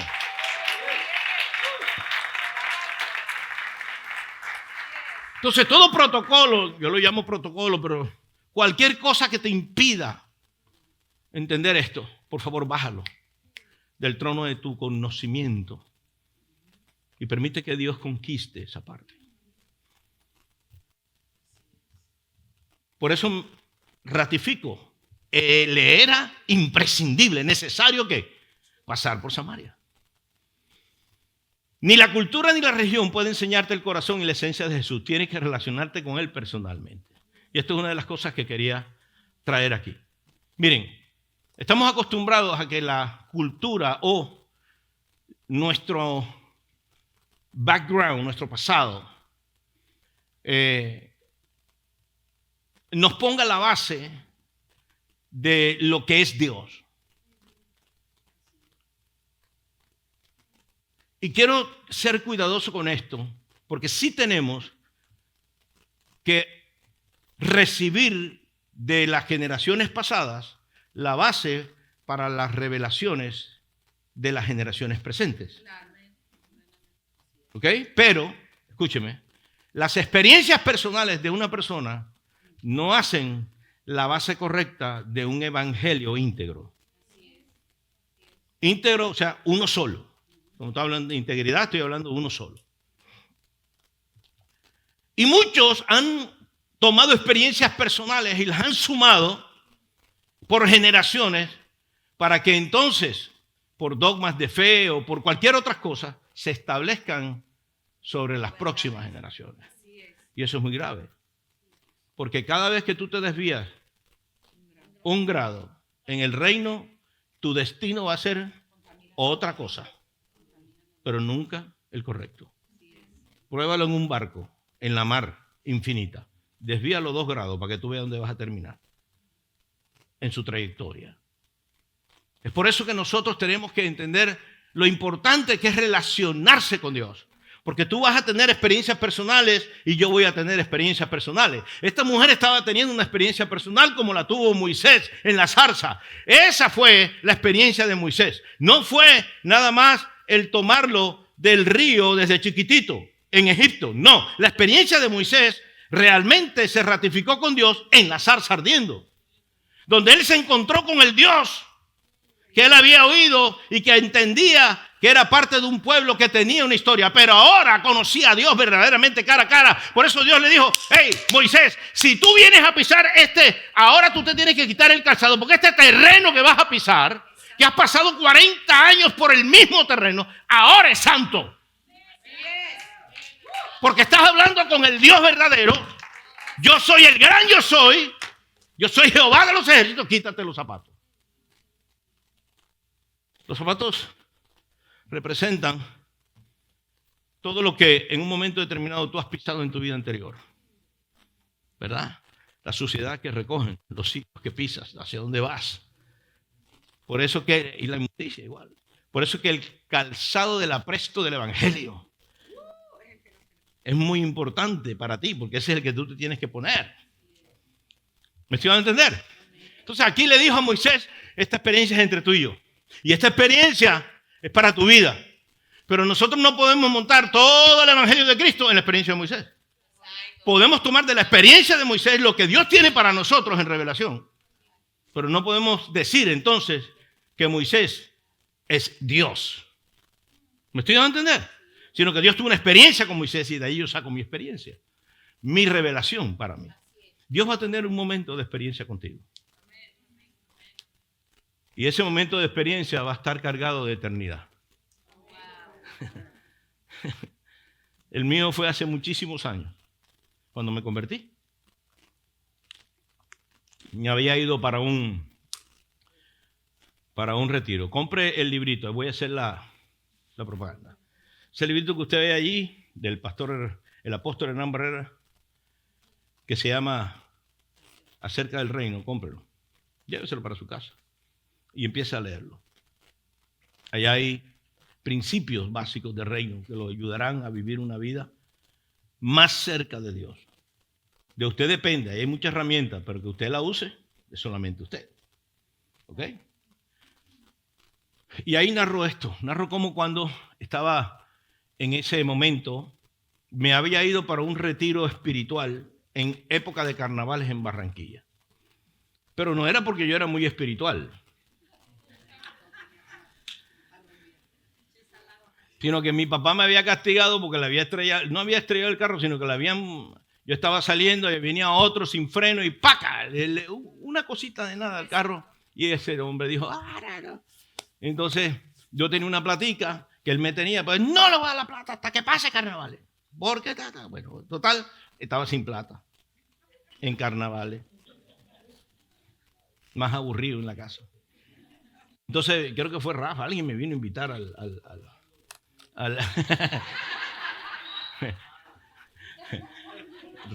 Entonces, todo protocolo, yo lo llamo protocolo, pero cualquier cosa que te impida entender esto, por favor, bájalo del trono de tu conocimiento y permite que Dios conquiste esa parte. Por eso ratifico, le era imprescindible, necesario que pasar por Samaria. Ni la cultura ni la religión puede enseñarte el corazón y la esencia de Jesús. Tienes que relacionarte con Él personalmente. Y esto es una de las cosas que quería traer aquí. Miren, estamos acostumbrados a que la cultura o nuestro background, nuestro pasado, nos ponga la base de lo que es Dios. Y quiero ser cuidadoso con esto, porque sí tenemos que recibir de las generaciones pasadas la base para las revelaciones de las generaciones presentes. ¿Ok? Pero, escúcheme, las experiencias personales de una persona no hacen la base correcta de un evangelio íntegro. Íntegro, o sea, uno solo. Cuando estoy hablando de integridad, estoy hablando de uno solo. Y muchos han tomado experiencias personales y las han sumado por generaciones para que entonces, por dogmas de fe o por cualquier otra cosa, se establezcan sobre las próximas generaciones. Y eso es muy grave. Porque cada vez que tú te desvías un grado en el reino, tu destino va a ser otra cosa, pero nunca el correcto. Pruébalo en un barco, en la mar infinita. Desvíalo 2 grados para que tú veas dónde vas a terminar en su trayectoria. Es por eso que nosotros tenemos que entender lo importante que es relacionarse con Dios. Porque tú vas a tener experiencias personales y yo voy a tener experiencias personales. Esta mujer estaba teniendo una experiencia personal como la tuvo Moisés en la zarza. Esa fue la experiencia de Moisés. No fue nada más el tomarlo del río desde chiquitito en Egipto. No, la experiencia de Moisés realmente se ratificó con Dios en la zarza ardiendo. Donde él se encontró con el Dios que él había oído y que entendía que era parte de un pueblo que tenía una historia, pero ahora conocía a Dios verdaderamente cara a cara. Por eso Dios le dijo, hey, Moisés, si tú vienes a pisar ahora tú te tienes que quitar el calzado, porque este terreno que vas a pisar, que has pasado 40 años por el mismo terreno, ahora es santo. Porque estás hablando con el Dios verdadero. Yo soy el gran yo soy Jehová de los ejércitos, quítate los zapatos. Los zapatos representan todo lo que en un momento determinado tú has pisado en tu vida anterior, ¿verdad? La suciedad que recogen, los sitios que pisas, hacia dónde vas. Por eso que, y la inmundicia igual, por eso que el calzado del apresto del evangelio es muy importante para ti, porque ese es el que tú te tienes que poner. ¿Me estoy dando a entender? Entonces aquí le dijo a Moisés, esta experiencia es entre tú y yo. Y esta experiencia es para tu vida. Pero nosotros no podemos montar todo el evangelio de Cristo en la experiencia de Moisés. Podemos tomar de la experiencia de Moisés lo que Dios tiene para nosotros en revelación. Pero no podemos decir entonces que Moisés es Dios. ¿Me estoy dando a entender? Sino que Dios tuvo una experiencia con Moisés y de ahí yo saco mi experiencia. Mi revelación para mí. Dios va a tener un momento de experiencia contigo. Y ese momento de experiencia va a estar cargado de eternidad. El mío fue hace muchísimos años, cuando me convertí. Me había ido para un retiro. Compre el librito, voy a hacer la propaganda. Ese librito que usted ve allí, del pastor, el apóstol Hernán Barrera, que se llama Acerca del Reino, cómprelo. Lléveselo para su casa y empiece a leerlo. Allá hay principios básicos del reino que lo ayudarán a vivir una vida más cerca de Dios. De usted depende, hay muchas herramientas, pero que usted la use es solamente usted. ¿Ok? Y ahí narro esto, narro cómo cuando estaba en ese momento, me había ido para un retiro espiritual en época de carnavales en Barranquilla. Pero no era porque yo era muy espiritual, sino que mi papá me había castigado porque le había estrellado, no había estrellado el carro, sino que yo estaba saliendo y venía otro sin freno y ¡paca! Una cosita de nada al carro. Y ese hombre dijo, no. Entonces yo tenía una platica que él me tenía, pues no le voy a dar la plata hasta que pase carnavales. ¿Por qué? Bueno, total, estaba sin plata en carnavales. Más aburrido en la casa. Entonces creo que fue Rafa, alguien me vino a invitar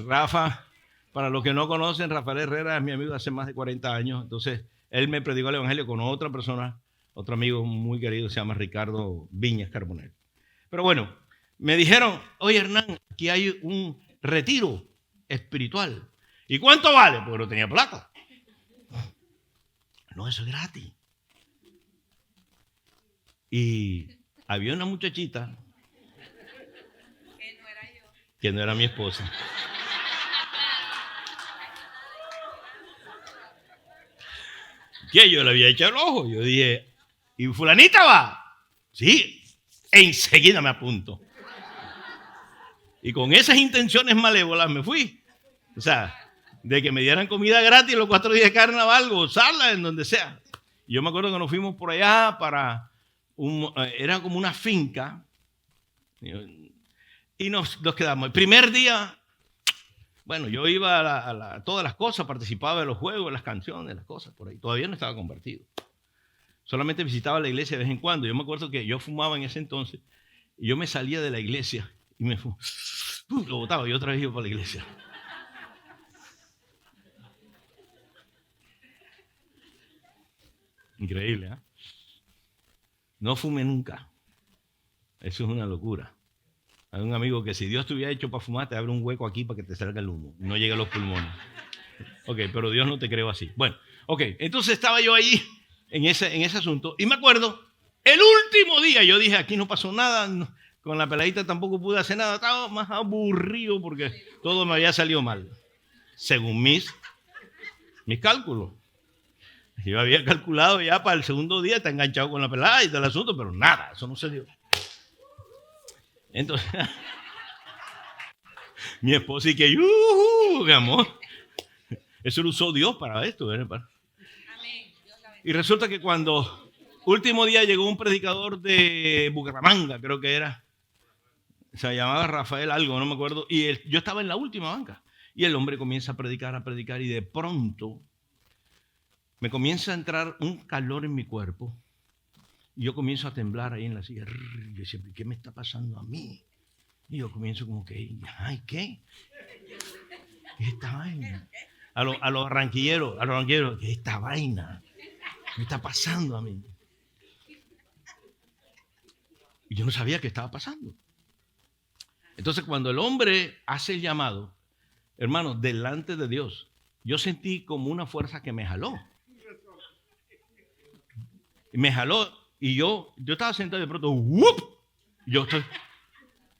Rafa, para los que no conocen, Rafael Herrera es mi amigo de hace más de 40 años. Entonces, él me predicó el evangelio con otra persona, otro amigo muy querido, se llama Ricardo Viñas Carbonell. Pero bueno, me dijeron, oye Hernán, aquí hay un retiro espiritual. ¿Y cuánto vale? Porque no tenía plata. No, eso es gratis. Y había una muchachita que no era mi esposa. Que yo le había echado el ojo. Yo dije, ¿y fulanita va? Sí, enseguida me apunto. Y con esas intenciones malévolas me fui. O sea, de que me dieran comida gratis los 4 días de carnaval, gozarla en donde sea. Y yo me acuerdo que nos fuimos por allá para era como una finca. Y nos quedamos. El primer día, bueno, yo iba a todas las cosas, participaba de los juegos, de las canciones, las cosas por ahí. Todavía no estaba convertido. Solamente visitaba la iglesia de vez en cuando. Yo me acuerdo que yo fumaba en ese entonces y yo me salía de la iglesia y lo botaba y otra vez iba para la iglesia. Increíble, ¿eh? No fume nunca. Eso es una locura. Hay un amigo que si Dios te hubiera hecho para fumar, te abre un hueco aquí para que te salga el humo. No llegue a los pulmones. Ok, pero Dios no te creó así. Bueno, ok, entonces estaba yo ahí en ese asunto. Y me acuerdo, el último día yo dije, aquí no pasó nada. Con la peladita tampoco pude hacer nada. Estaba más aburrido porque todo me había salido mal. Según mis cálculos. Yo había calculado ya para el segundo día, está enganchado con la pelada y todo el asunto, pero nada, eso no se dio. Entonces, mi esposa y que, mi amor, eso lo usó Dios para esto. Y resulta que cuando último día llegó un predicador de Bucaramanga, creo que era, se llamaba Rafael algo, no me acuerdo, y yo estaba en la última banca. Y el hombre comienza a predicar y de pronto me comienza a entrar un calor en mi cuerpo y yo comienzo a temblar ahí en la silla. Yo decía, ¿qué me está pasando a mí? Y yo comienzo como que, ay, ¿qué? ¿Qué es esta vaina? A los barranquilleros, ¿qué es esta vaina? ¿Qué me está pasando a mí? Y yo no sabía qué estaba pasando. Entonces, cuando el hombre hace el llamado, hermano, delante de Dios, yo sentí como una fuerza que me jaló. Me jaló y yo estaba sentado y de pronto, ¡wup! Yo estoy...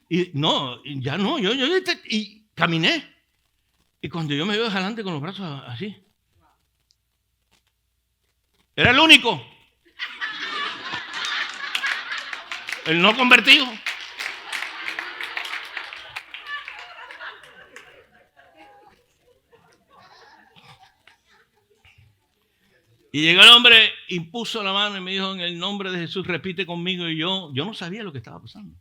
Y no, ya no, y caminé. Y cuando yo me veo adelante con los brazos así, era el único. El no convertido. Y llegó el hombre y puso la mano y me dijo, en el nombre de Jesús, repite conmigo. Y yo no sabía lo que estaba pasando.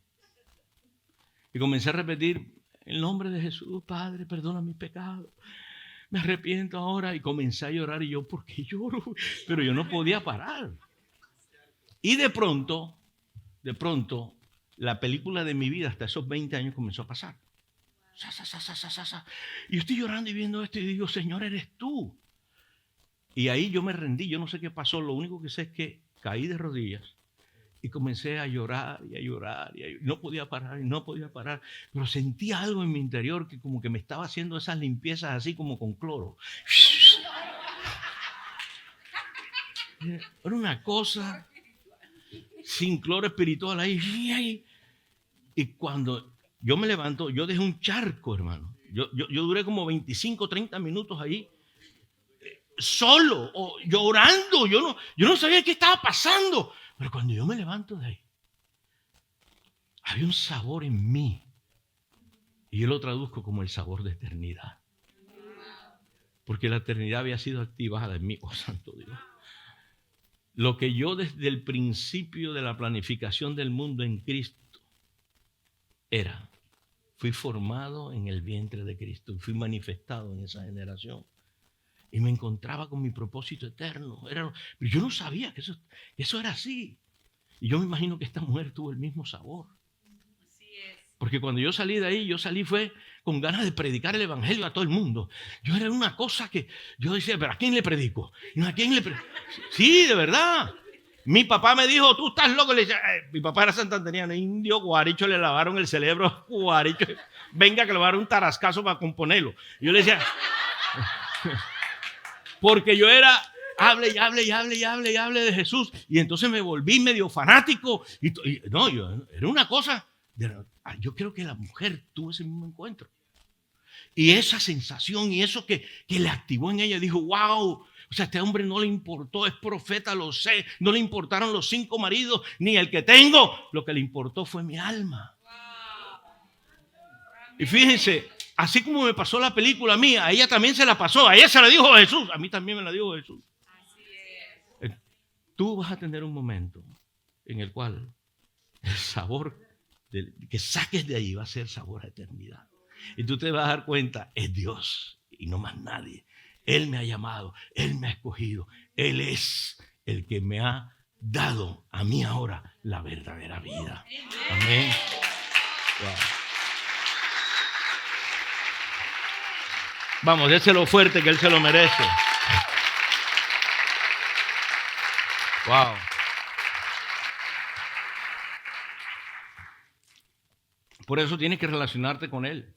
Y comencé a repetir, en el nombre de Jesús, Padre, perdona mis pecados. Me arrepiento ahora. Y comencé a llorar. Y yo, ¿por qué lloro? Pero yo no podía parar. Y de pronto, la película de mi vida hasta esos 20 años comenzó a pasar. Y yo estoy llorando y viendo esto y digo, Señor, eres tú. Y ahí yo me rendí, yo no sé qué pasó, lo único que sé es que caí de rodillas y comencé a llorar y a llorar. No podía parar, pero sentí algo en mi interior que como que me estaba haciendo esas limpiezas así como con cloro. Era una cosa sin cloro espiritual ahí. Y cuando yo me levanto, yo dejé un charco, hermano. Yo duré como 25, 30 minutos ahí. Solo, o llorando, yo no sabía qué estaba pasando, pero cuando yo me levanto de ahí, había un sabor en mí, y yo lo traduzco como el sabor de eternidad, porque la eternidad había sido activada en mí. Oh, santo Dios, lo que yo desde el principio de la planificación del mundo en Cristo fui formado en el vientre de Cristo, fui manifestado en esa generación. Y me encontraba con mi propósito eterno. Pero yo no sabía que eso era así. Y yo me imagino que esta mujer tuvo el mismo sabor. Así es. Porque cuando yo salí de ahí, fue con ganas de predicar el evangelio a todo el mundo. Yo era una cosa que yo decía, ¿pero a quién le predico? ¿A quién le predico? Sí, de verdad. Mi papá me dijo, tú estás loco. Le decía, mi papá era santanderiano, indio, Guaricho, le lavaron el cerebro, Guaricho. Venga que le va a dar un tarascazo para componerlo. Y yo le decía... Porque yo era, hable de Jesús. Y entonces me volví medio fanático. Era una cosa. Yo creo que la mujer tuvo ese mismo encuentro. Y esa sensación y eso que le activó en ella, dijo, wow. O sea, a este hombre no le importó, es profeta, lo sé. No le importaron los 5 maridos, ni el que tengo. Lo que le importó fue mi alma. Y fíjense, así como me pasó la película mía, a ella también se la pasó. A ella se la dijo Jesús. A mí también me la dijo Jesús. Así es. Tú vas a tener un momento en el cual el sabor que saques de ahí va a ser sabor a eternidad. Y tú te vas a dar cuenta, es Dios y no más nadie. Él me ha llamado, Él me ha escogido. Él es el que me ha dado a mí ahora la verdadera vida. Amén. Wow. Vamos, déselo fuerte que Él se lo merece. Wow. Por eso tienes que relacionarte con Él.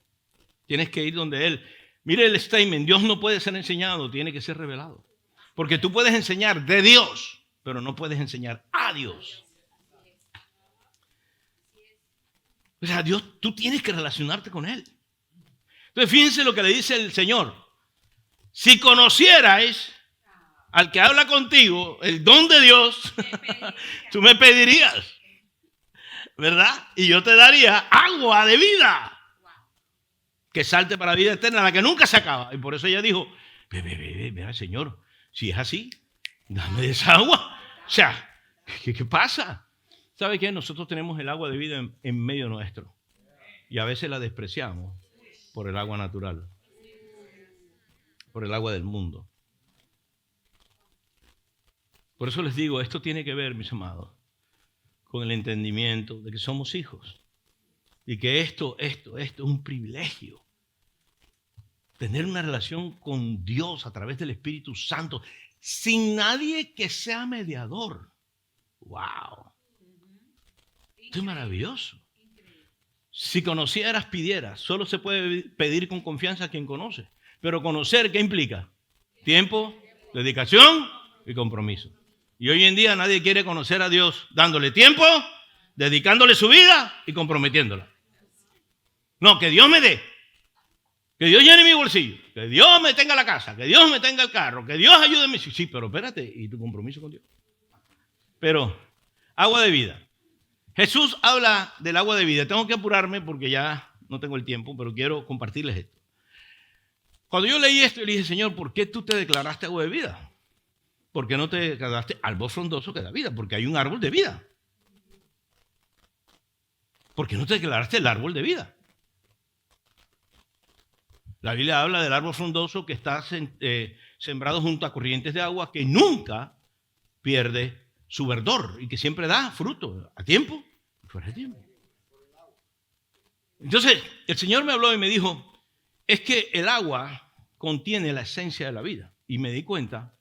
Tienes que ir donde Él. Mire el statement, Dios no puede ser enseñado, tiene que ser revelado. Porque tú puedes enseñar de Dios, pero no puedes enseñar a Dios. O sea, Dios, tú tienes que relacionarte con Él. Entonces, fíjense lo que le dice el Señor. Si conocierais al que habla contigo, el don de Dios, tú me pedirías, ¿verdad? Y yo te daría agua de vida, que salte para la vida eterna, la que nunca se acaba. Y por eso ella dijo, mira, Señor, si es así, dame de esa agua. O sea, ¿qué pasa? ¿Sabe qué? Nosotros tenemos el agua de vida en medio nuestro. Y a veces la despreciamos por el agua natural, por el agua del mundo. Por eso les digo, esto tiene que ver, mis amados, con el entendimiento de que somos hijos. Y que esto es un privilegio. Tener una relación con Dios a través del Espíritu Santo, sin nadie que sea mediador. ¡Wow! Esto es maravilloso. Si conocieras, pidieras. Solo se puede pedir con confianza a quien conoce. Pero conocer, ¿qué implica? Tiempo, dedicación y compromiso. Y hoy en día nadie quiere conocer a Dios dándole tiempo, dedicándole su vida y comprometiéndola. No, que Dios me dé. Que Dios llene mi bolsillo. Que Dios me tenga la casa. Que Dios me tenga el carro. Que Dios ayude a mí. Sí, pero espérate. ¿Y tu compromiso con Dios? Pero, agua de vida. Jesús habla del agua de vida. Tengo que apurarme porque ya no tengo el tiempo, pero quiero compartirles esto. Cuando yo leí esto, yo le dije, Señor, ¿por qué tú te declaraste agua de vida? ¿Por qué no te declaraste árbol frondoso que da vida? Porque hay un árbol de vida. ¿Por qué no te declaraste el árbol de vida? La Biblia habla del árbol frondoso que está sembrado junto a corrientes de agua, que nunca pierde su verdor y que siempre da fruto a tiempo y fuera de tiempo. Entonces, el Señor me habló y me dijo, es que el agua contiene la esencia de la vida. Y me di cuenta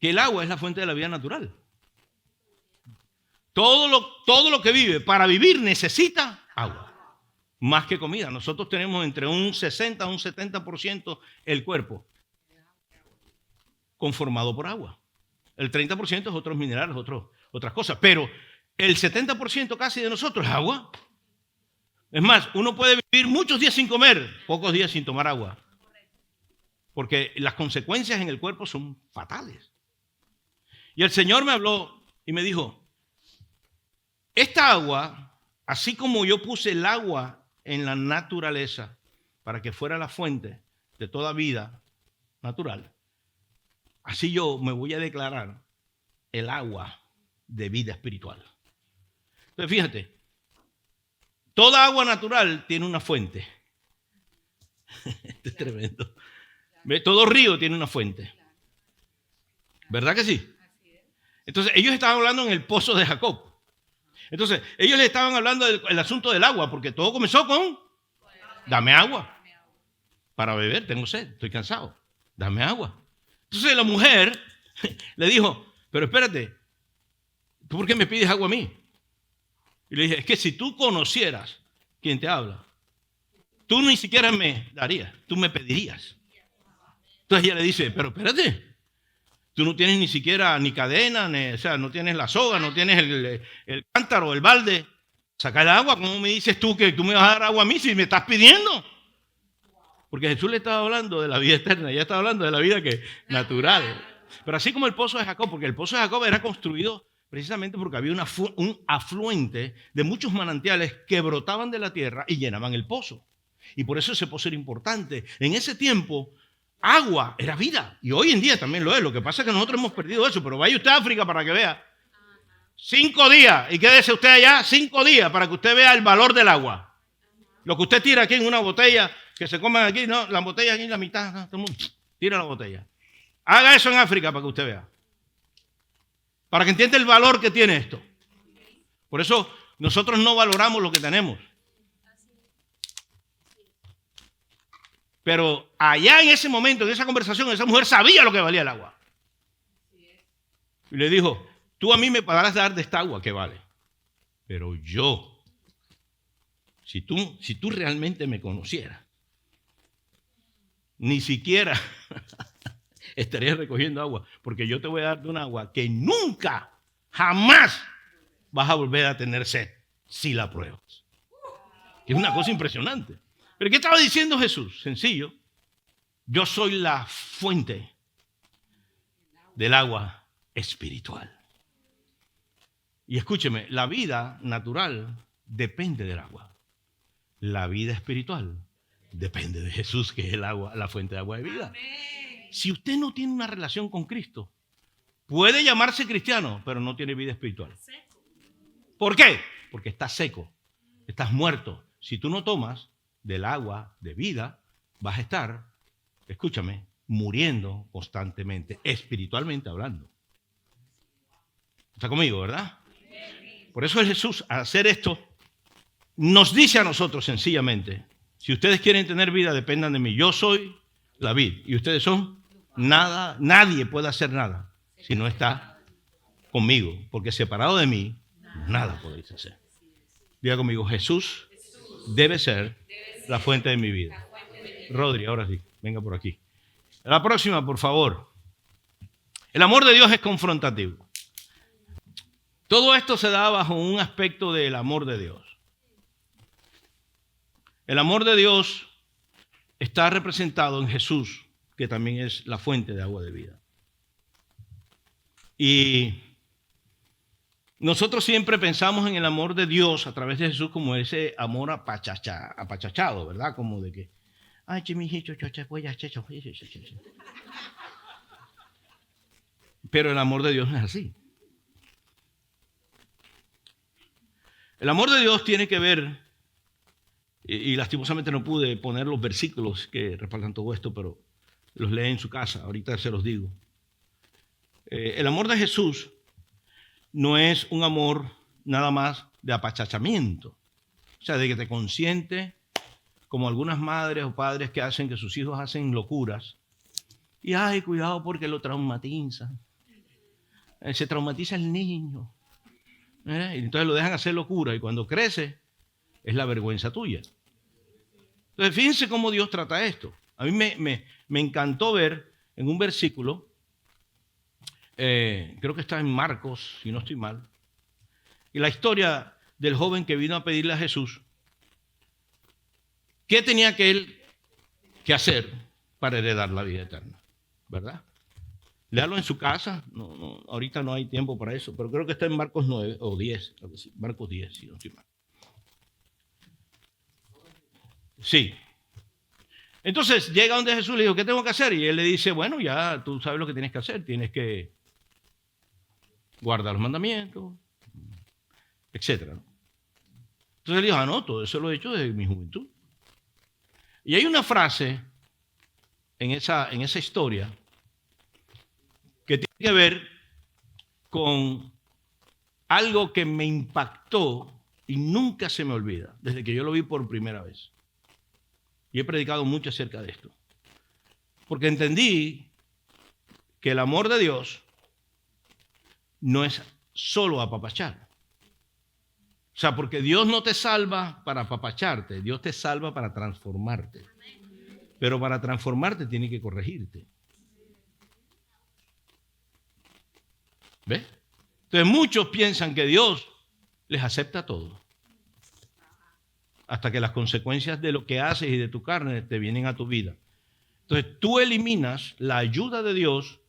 que el agua es la fuente de la vida natural. Todo lo que vive, para vivir necesita agua. Más que comida. Nosotros tenemos entre un 60 a un 70% el cuerpo conformado por agua. El 30% es otros minerales, otras cosas. Pero el 70% casi de nosotros es agua. Es más, uno puede vivir muchos días sin comer, pocos días sin tomar agua. Porque las consecuencias en el cuerpo son fatales. Y el Señor me habló y me dijo, esta agua, así como yo puse el agua en la naturaleza para que fuera la fuente de toda vida natural, así yo me voy a declarar el agua de vida espiritual. Entonces, fíjate, toda agua natural tiene una fuente. Esto es tremendo. Todo río tiene una fuente. ¿Verdad que sí? Entonces, ellos estaban hablando en el pozo de Jacob. Entonces, ellos le estaban hablando del asunto del agua, porque todo comenzó con, dame agua para beber, tengo sed, estoy cansado, dame agua. Entonces la mujer le dijo, pero espérate, ¿tú por qué me pides agua a mí? Y le dije, es que si tú conocieras quién te habla, tú ni siquiera me darías, tú me pedirías. Entonces ella le dice, pero espérate, tú no tienes ni siquiera ni cadena, o sea, no tienes la soga, no tienes el cántaro, el balde. Saca el agua, ¿cómo me dices tú que tú me vas a dar agua a mí si me estás pidiendo? Porque Jesús le estaba hablando de la vida eterna, ya estaba hablando de la vida natural. Pero así como el pozo de Jacob, porque el pozo de Jacob era construido precisamente porque había un afluente de muchos manantiales que brotaban de la tierra y llenaban el pozo. Y por eso ese pozo era importante. En ese tiempo, agua era vida. Y hoy en día también lo es. Lo que pasa es que nosotros hemos perdido eso. Pero vaya usted a África para que vea. 5 días. Y quédese usted allá 5 días para que usted vea el valor del agua. Lo que usted tira aquí en una botella, que se coman aquí, no, la botella aquí en la mitad, no, todo el mundo tira la botella. Haga eso en África para que usted vea. Para que entienda el valor que tiene esto. Por eso nosotros no valoramos lo que tenemos. Pero allá en ese momento, en esa conversación, esa mujer sabía lo que valía el agua. Y le dijo, tú a mí me podrás dar de esta agua que vale. Pero yo, si tú realmente me conocieras, ni siquiera estarías recogiendo agua. Porque yo te voy a dar de un agua que nunca, jamás vas a volver a tener sed si la pruebas. Es una cosa impresionante. ¿Pero qué estaba diciendo Jesús? Sencillo. Yo soy la fuente del agua espiritual. Y escúcheme, la vida natural depende del agua. La vida espiritual depende de Jesús, que es el agua, la fuente de agua de vida. Si usted no tiene una relación con Cristo, puede llamarse cristiano, pero no tiene vida espiritual. ¿Por qué? Porque estás seco, estás muerto. Si tú no tomas del agua de vida, vas a estar, escúchame, muriendo constantemente, espiritualmente hablando. ¿Está conmigo, verdad? Por eso Jesús, al hacer esto, nos dice a nosotros sencillamente, si ustedes quieren tener vida, dependan de mí. Yo soy la vid y ustedes son nada, nadie puede hacer nada si no está conmigo, porque separado de mí, nada podéis hacer. Diga conmigo, Jesús debe ser la fuente de mi vida. Rodri, ahora sí, venga por aquí. La próxima, por favor. El amor de Dios es confrontativo. Todo esto se da bajo un aspecto del amor de Dios. El amor de Dios está representado en Jesús, que también es la fuente de agua de vida. Y nosotros siempre pensamos en el amor de Dios a través de Jesús como ese amor apachachado, ¿verdad? Como de que, ay, pero el amor de Dios no es así. El amor de Dios tiene que ver, y lastimosamente no pude poner los versículos que respaldan todo esto, pero los lee en su casa, ahorita se los digo. El amor de Jesús no es un amor nada más de apachachamiento, o sea, de que te consiente, como algunas madres o padres que hacen que sus hijos hacen locuras, y ay, cuidado porque lo traumatiza. Se traumatiza el niño. Y entonces lo dejan hacer locura, y cuando crece es la vergüenza tuya. Entonces fíjense cómo Dios trata esto. A mí me encantó ver en un versículo, creo que está en Marcos, si no estoy mal, y la historia del joven que vino a pedirle a Jesús qué tenía que él que hacer para heredar la vida eterna, ¿verdad? Léalo en su casa, ahorita no hay tiempo para eso, pero creo que está en Marcos 9 o 10, Marcos 10, si no estoy mal. Sí. Entonces llega donde Jesús le dijo, ¿qué tengo que hacer? Y él le dice, bueno, ya tú sabes lo que tienes que hacer, tienes que guardar los mandamientos, etc. Entonces él dijo, no, todo eso lo he hecho desde mi juventud. Y hay una frase en esa historia que tiene que ver con algo que me impactó y nunca se me olvida, desde que yo lo vi por primera vez. Y he predicado mucho acerca de esto. Porque entendí que el amor de Dios no es solo apapachar. O sea, porque Dios no te salva para apapacharte, Dios te salva para transformarte. Pero para transformarte tiene que corregirte. ¿Ves? Entonces muchos piensan que Dios les acepta todo. Hasta que las consecuencias de lo que haces y de tu carne te vienen a tu vida. Entonces tú eliminas la ayuda de Dios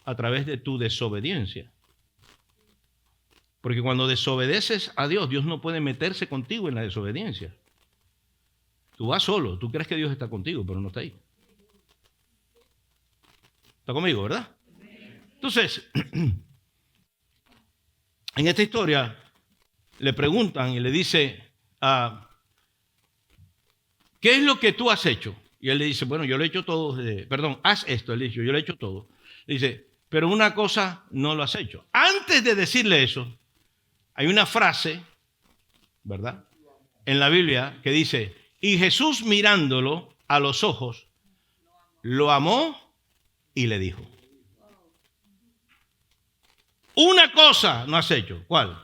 a través de tu desobediencia. Porque cuando desobedeces a Dios, Dios no puede meterse contigo en la desobediencia. Tú vas solo, tú crees que Dios está contigo, pero no está ahí. ¿Está conmigo, verdad? Entonces, en esta historia le preguntan y le dice, ¿qué es lo que tú has hecho? Y él le dice, bueno, yo lo he hecho todo, haz esto. Él dice, yo lo he hecho todo. Le dice, pero una cosa no lo has hecho. Antes de decirle eso, hay una frase, ¿verdad?, en la Biblia que dice, y Jesús mirándolo a los ojos, lo amó y le dijo, una cosa no has hecho. ¿Cuál?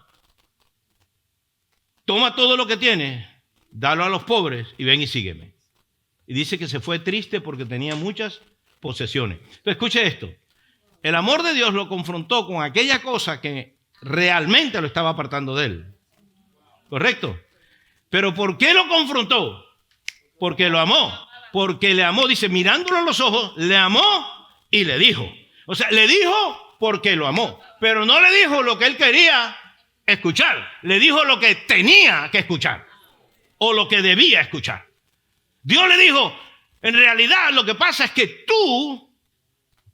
Toma todo lo que tienes, dalo a los pobres y ven y sígueme. Y dice que se fue triste porque tenía muchas posesiones. Entonces, escuche esto. El amor de Dios lo confrontó con aquella cosa que realmente lo estaba apartando de él. ¿Correcto? Pero ¿por qué lo confrontó? Porque lo amó. Porque le amó. Dice, mirándolo a los ojos, le amó y le dijo. O sea, le dijo porque lo amó. Pero no le dijo lo que él quería escuchar. Le dijo lo que tenía que escuchar. O lo que debía escuchar. Dios le dijo, en realidad lo que pasa es que tú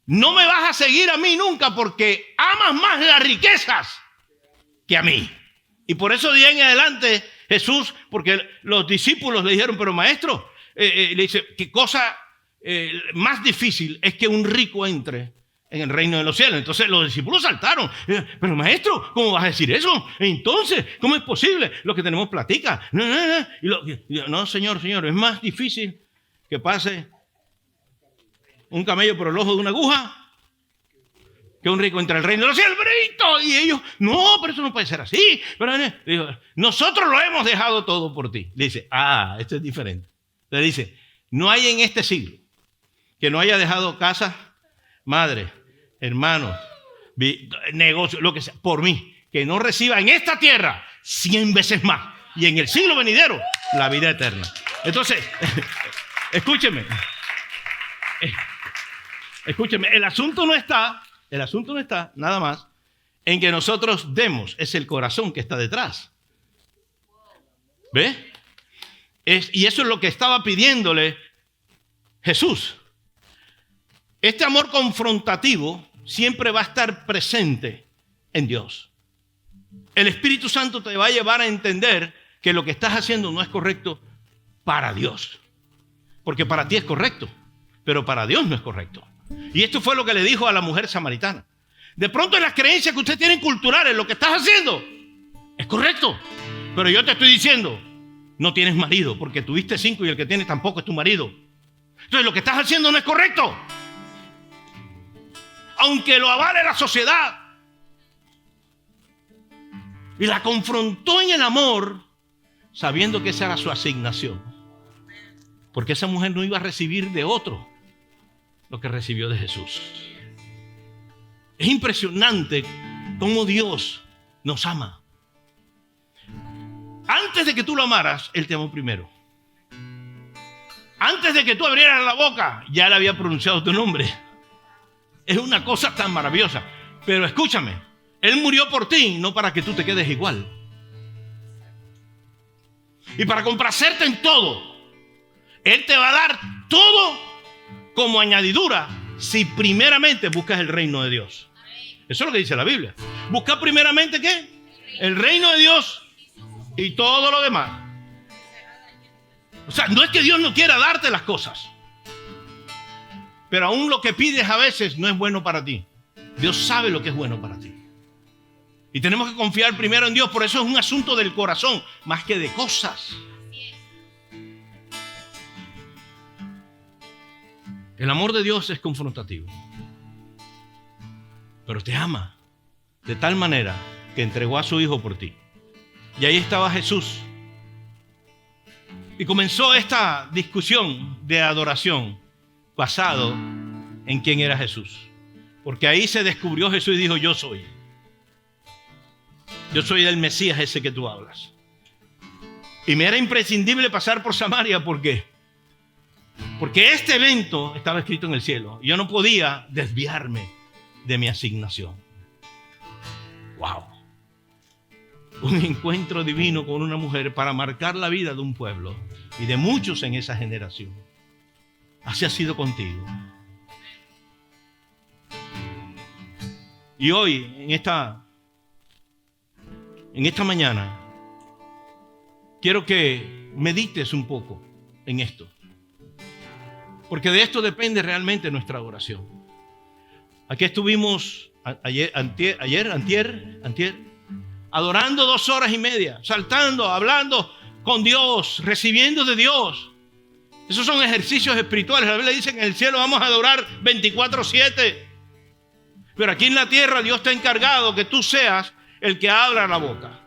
no me vas a seguir a mí nunca porque amas más las riquezas que a mí. Y por eso de ahí en adelante Jesús, porque los discípulos le dijeron, pero maestro, le dice, ¿qué cosa más difícil es que un rico entre en el reino de los cielos? Entonces los discípulos saltaron. Pero maestro, ¿cómo vas a decir eso? Entonces, ¿cómo es posible? Lo que tenemos platica. No, señor, es más difícil que pase un camello por el ojo de una aguja que un rico entre el reino de los cielos. Y ellos, no, pero eso no puede ser así. Pero digo, nosotros lo hemos dejado todo por ti. Le dice, esto es diferente. Le dice, no hay en este siglo que no haya dejado casa, madre, hermanos, negocio, lo que sea, por mí, que no reciba en esta tierra 100 veces más y en el siglo venidero la vida eterna. Entonces, escúcheme, el asunto no está nada más en que nosotros demos, es el corazón que está detrás. ¿Ve? Y eso es lo que estaba pidiéndole Jesús. Este amor confrontativo siempre va a estar presente en Dios. El Espíritu Santo te va a llevar a entender que lo que estás haciendo no es correcto para Dios. Porque para ti es correcto, pero para Dios no es correcto. Y esto fue lo que le dijo a la mujer samaritana. De pronto en las creencias que ustedes tienen culturales, lo que estás haciendo es correcto. Pero yo te estoy diciendo, no tienes marido porque tuviste 5 y el que tienes tampoco es tu marido. Entonces lo que estás haciendo no es correcto. Aunque lo avale la sociedad. Y la confrontó en el amor, sabiendo que esa era su asignación. Porque esa mujer no iba a recibir de otro lo que recibió de Jesús. Es impresionante cómo Dios nos ama. Antes de que tú lo amaras, Él te amó primero. Antes de que tú abrieras la boca, ya Él había pronunciado tu nombre. Es una cosa tan maravillosa. Pero escúchame, Él murió por ti, no para que tú te quedes igual. Y para complacerte en todo, Él te va a dar todo como añadidura si primeramente buscas el reino de Dios. Eso es lo que dice la Biblia. Busca primeramente ¿qué? El reino de Dios y todo lo demás. O sea, no es que Dios no quiera darte las cosas, pero aún lo que pides a veces no es bueno para ti. Dios sabe lo que es bueno para ti. Y tenemos que confiar primero en Dios. Por eso es un asunto del corazón, más que de cosas. El amor de Dios es confrontativo, pero te ama de tal manera que entregó a su Hijo por ti. Y ahí estaba Jesús. Y comenzó esta discusión de adoración basado en quién era Jesús. Porque ahí se descubrió Jesús y dijo, yo soy. Yo soy el Mesías ese que tú hablas. Y me era imprescindible pasar por Samaria. ¿Por qué? Porque este evento estaba escrito en el cielo. Y yo no podía desviarme de mi asignación. ¡Wow! Un encuentro divino con una mujer para marcar la vida de un pueblo y de muchos en esa generación. Así ha sido contigo. Y hoy, en esta mañana, quiero que medites un poco en esto. Porque de esto depende realmente nuestra oración. Aquí estuvimos antier, adorando 2 horas y media, saltando, hablando con Dios, recibiendo de Dios. Esos son ejercicios espirituales. La Biblia dice que en el cielo vamos a adorar 24/7. Pero aquí en la tierra Dios te ha encargado que tú seas el que abra la boca.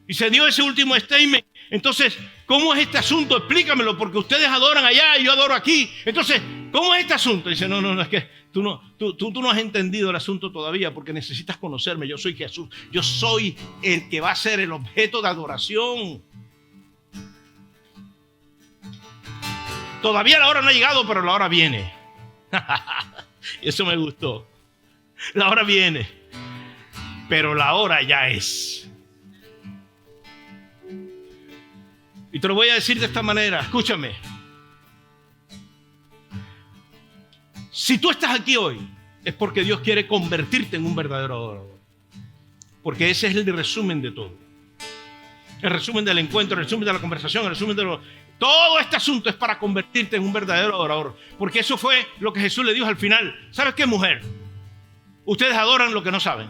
Y se dio ese último statement. Entonces, ¿cómo es este asunto? Explícamelo, porque ustedes adoran allá y yo adoro aquí. Entonces, ¿cómo es este asunto? Dice, no, es que tú no has entendido el asunto todavía, porque necesitas conocerme. Yo soy Jesús. Yo soy el que va a ser el objeto de adoración. Todavía la hora no ha llegado, pero la hora viene. Eso me gustó. La hora viene, pero la hora ya es. Y te lo voy a decir de esta manera. Escúchame. Si tú estás aquí hoy, es porque Dios quiere convertirte en un verdadero adorador. Porque ese es el resumen de todo. El resumen del encuentro, el resumen de la conversación, el resumen de todo este asunto es para convertirte en un verdadero adorador. Porque eso fue lo que Jesús le dijo al final. ¿Sabes qué, mujer? Ustedes adoran lo que no saben.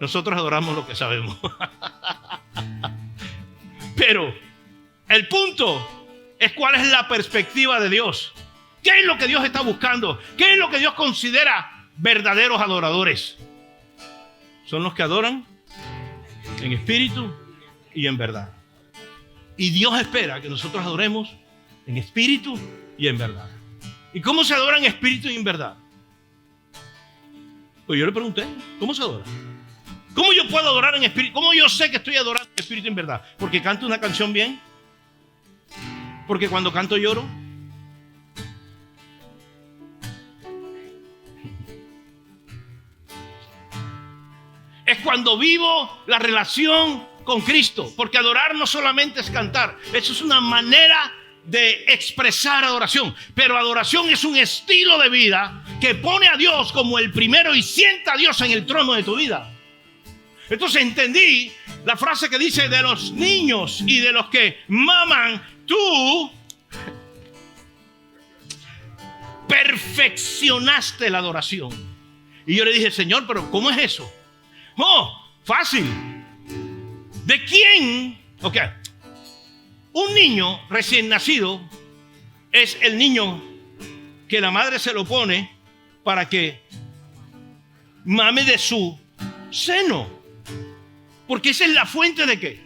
Nosotros adoramos lo que sabemos. Pero el punto es cuál es la perspectiva de Dios. ¿Qué es lo que Dios está buscando? ¿Qué es lo que Dios considera verdaderos adoradores? Son los que adoran en espíritu y en verdad. Y Dios espera que nosotros adoremos en espíritu y en verdad. ¿Y cómo se adora en espíritu y en verdad? Pues yo le pregunté, ¿cómo se adora? ¿Cómo yo puedo adorar en espíritu? ¿Cómo yo sé que estoy adorando en espíritu y en verdad? ¿Porque canto una canción bien? ¿Porque cuando canto lloro? Es cuando vivo la relación con Cristo. Porque adorar no solamente es cantar. Eso es una manera de expresar adoración. Pero adoración es un estilo de vida que pone a Dios como el primero y sienta a Dios en el trono de tu vida. Entonces entendí la frase que dice: de los niños y de los que maman, tú perfeccionaste la adoración. Y yo le dije: Señor, pero ¿cómo es eso? Oh, fácil. ¿De quién? Ok. Un niño recién nacido es el niño que la madre se lo pone para que mame de su seno. Porque esa es la fuente de qué.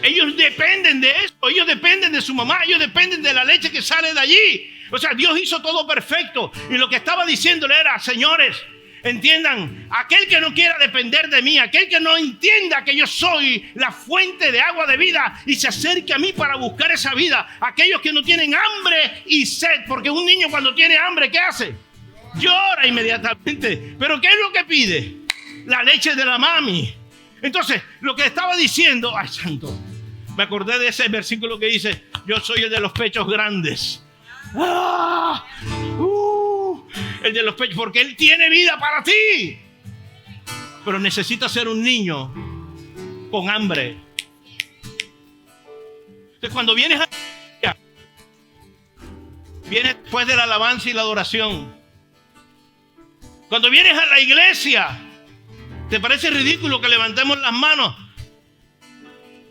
Ellos dependen de eso. Ellos dependen de su mamá. Ellos dependen de la leche que sale de allí. O sea, Dios hizo todo perfecto. Y lo que estaba diciéndole era: señores, entiendan, aquel que no quiera depender de mí, aquel que no entienda que yo soy la fuente de agua de vida y se acerque a mí para buscar esa vida, aquellos que no tienen hambre y sed, porque un niño cuando tiene hambre, ¿qué hace? Llora inmediatamente. ¿Pero qué es lo que pide? La leche de la mami. Entonces, lo que estaba diciendo, ay santo, me acordé de ese versículo que dice: yo soy el de los pechos grandes. ¡Ah! El de los pechos, porque Él tiene vida para ti. Pero necesita ser un niño con hambre. Entonces, cuando vienes vienes después de la alabanza y la adoración. Cuando vienes a la iglesia, ¿te parece ridículo que levantemos las manos?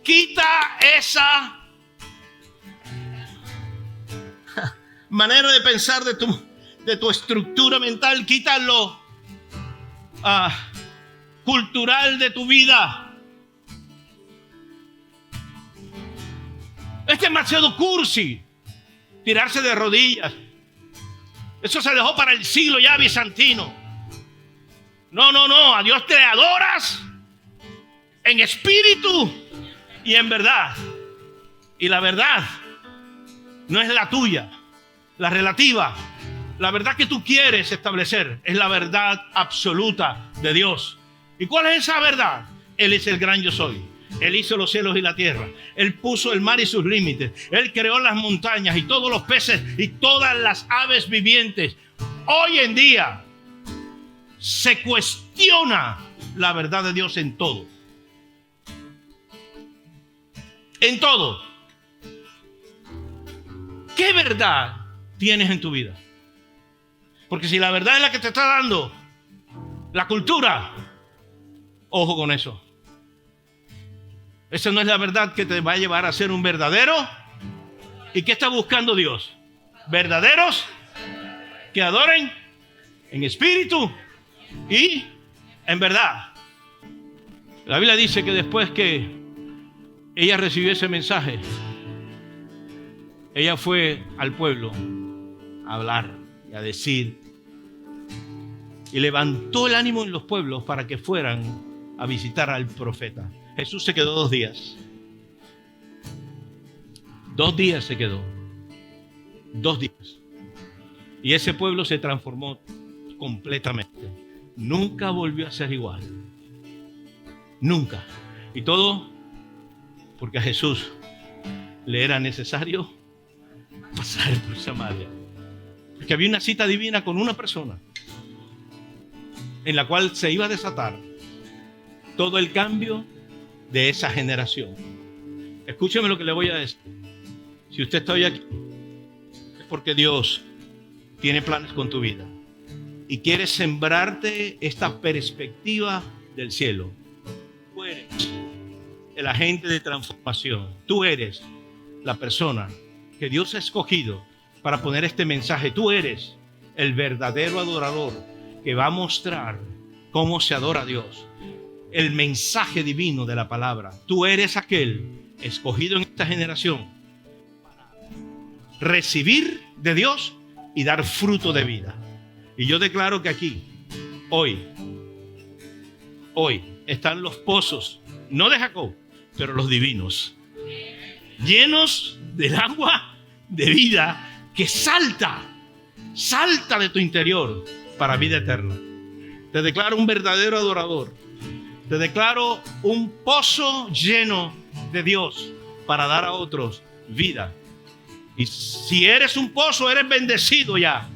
Quita esa manera de pensar de tu estructura mental. Quítalo cultural de tu vida. Es demasiado cursi tirarse de rodillas. Eso se dejó para el siglo ya bizantino. No, a Dios te adoras en espíritu y en verdad. Y la verdad no es la tuya, la relativa. La verdad que tú quieres establecer es la verdad absoluta de Dios. ¿Y cuál es esa verdad? Él es el gran yo soy. Él hizo los cielos y la tierra. Él puso el mar y sus límites. Él creó las montañas y todos los peces y todas las aves vivientes. Hoy en día se cuestiona la verdad de Dios en todo. En todo. ¿Qué verdad tienes en tu vida? Porque si la verdad es la que te está dando la cultura, ojo con eso. Esa no es la verdad que te va a llevar a ser un verdadero. ¿Y qué está buscando Dios? Verdaderos que adoren en espíritu y en verdad. La Biblia dice que después que ella recibió ese mensaje, ella fue al pueblo a hablar y a decir, y levantó el ánimo en los pueblos para que fueran a visitar al profeta. Jesús se quedó 2 días. 2 días se quedó. 2 días. Y ese pueblo se transformó completamente. Nunca volvió a ser igual. Nunca. Y todo porque a Jesús le era necesario pasar por Samaria. Porque había una cita divina con una persona en la cual se iba a desatar todo el cambio de esa generación. Escúcheme lo que le voy a decir. Si usted está hoy aquí, es porque Dios tiene planes con tu vida y quiere sembrarte esta perspectiva del cielo. Tú eres el agente de transformación. Tú eres la persona que Dios ha escogido para poner este mensaje. Tú eres el verdadero adorador que va a mostrar cómo se adora a Dios. El mensaje divino de la palabra. Tú eres aquel escogido en esta generación para recibir de Dios y dar fruto de vida. Y yo declaro que aquí, hoy están los pozos, no de Jacob, pero los divinos, llenos del agua de vida que salta de tu interior para vida eterna. Te declaro un verdadero adorador. Te declaro un pozo lleno de Dios para dar a otros vida. Y si eres un pozo, eres bendecido ya.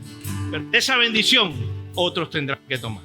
Pero esa bendición otros tendrán que tomar.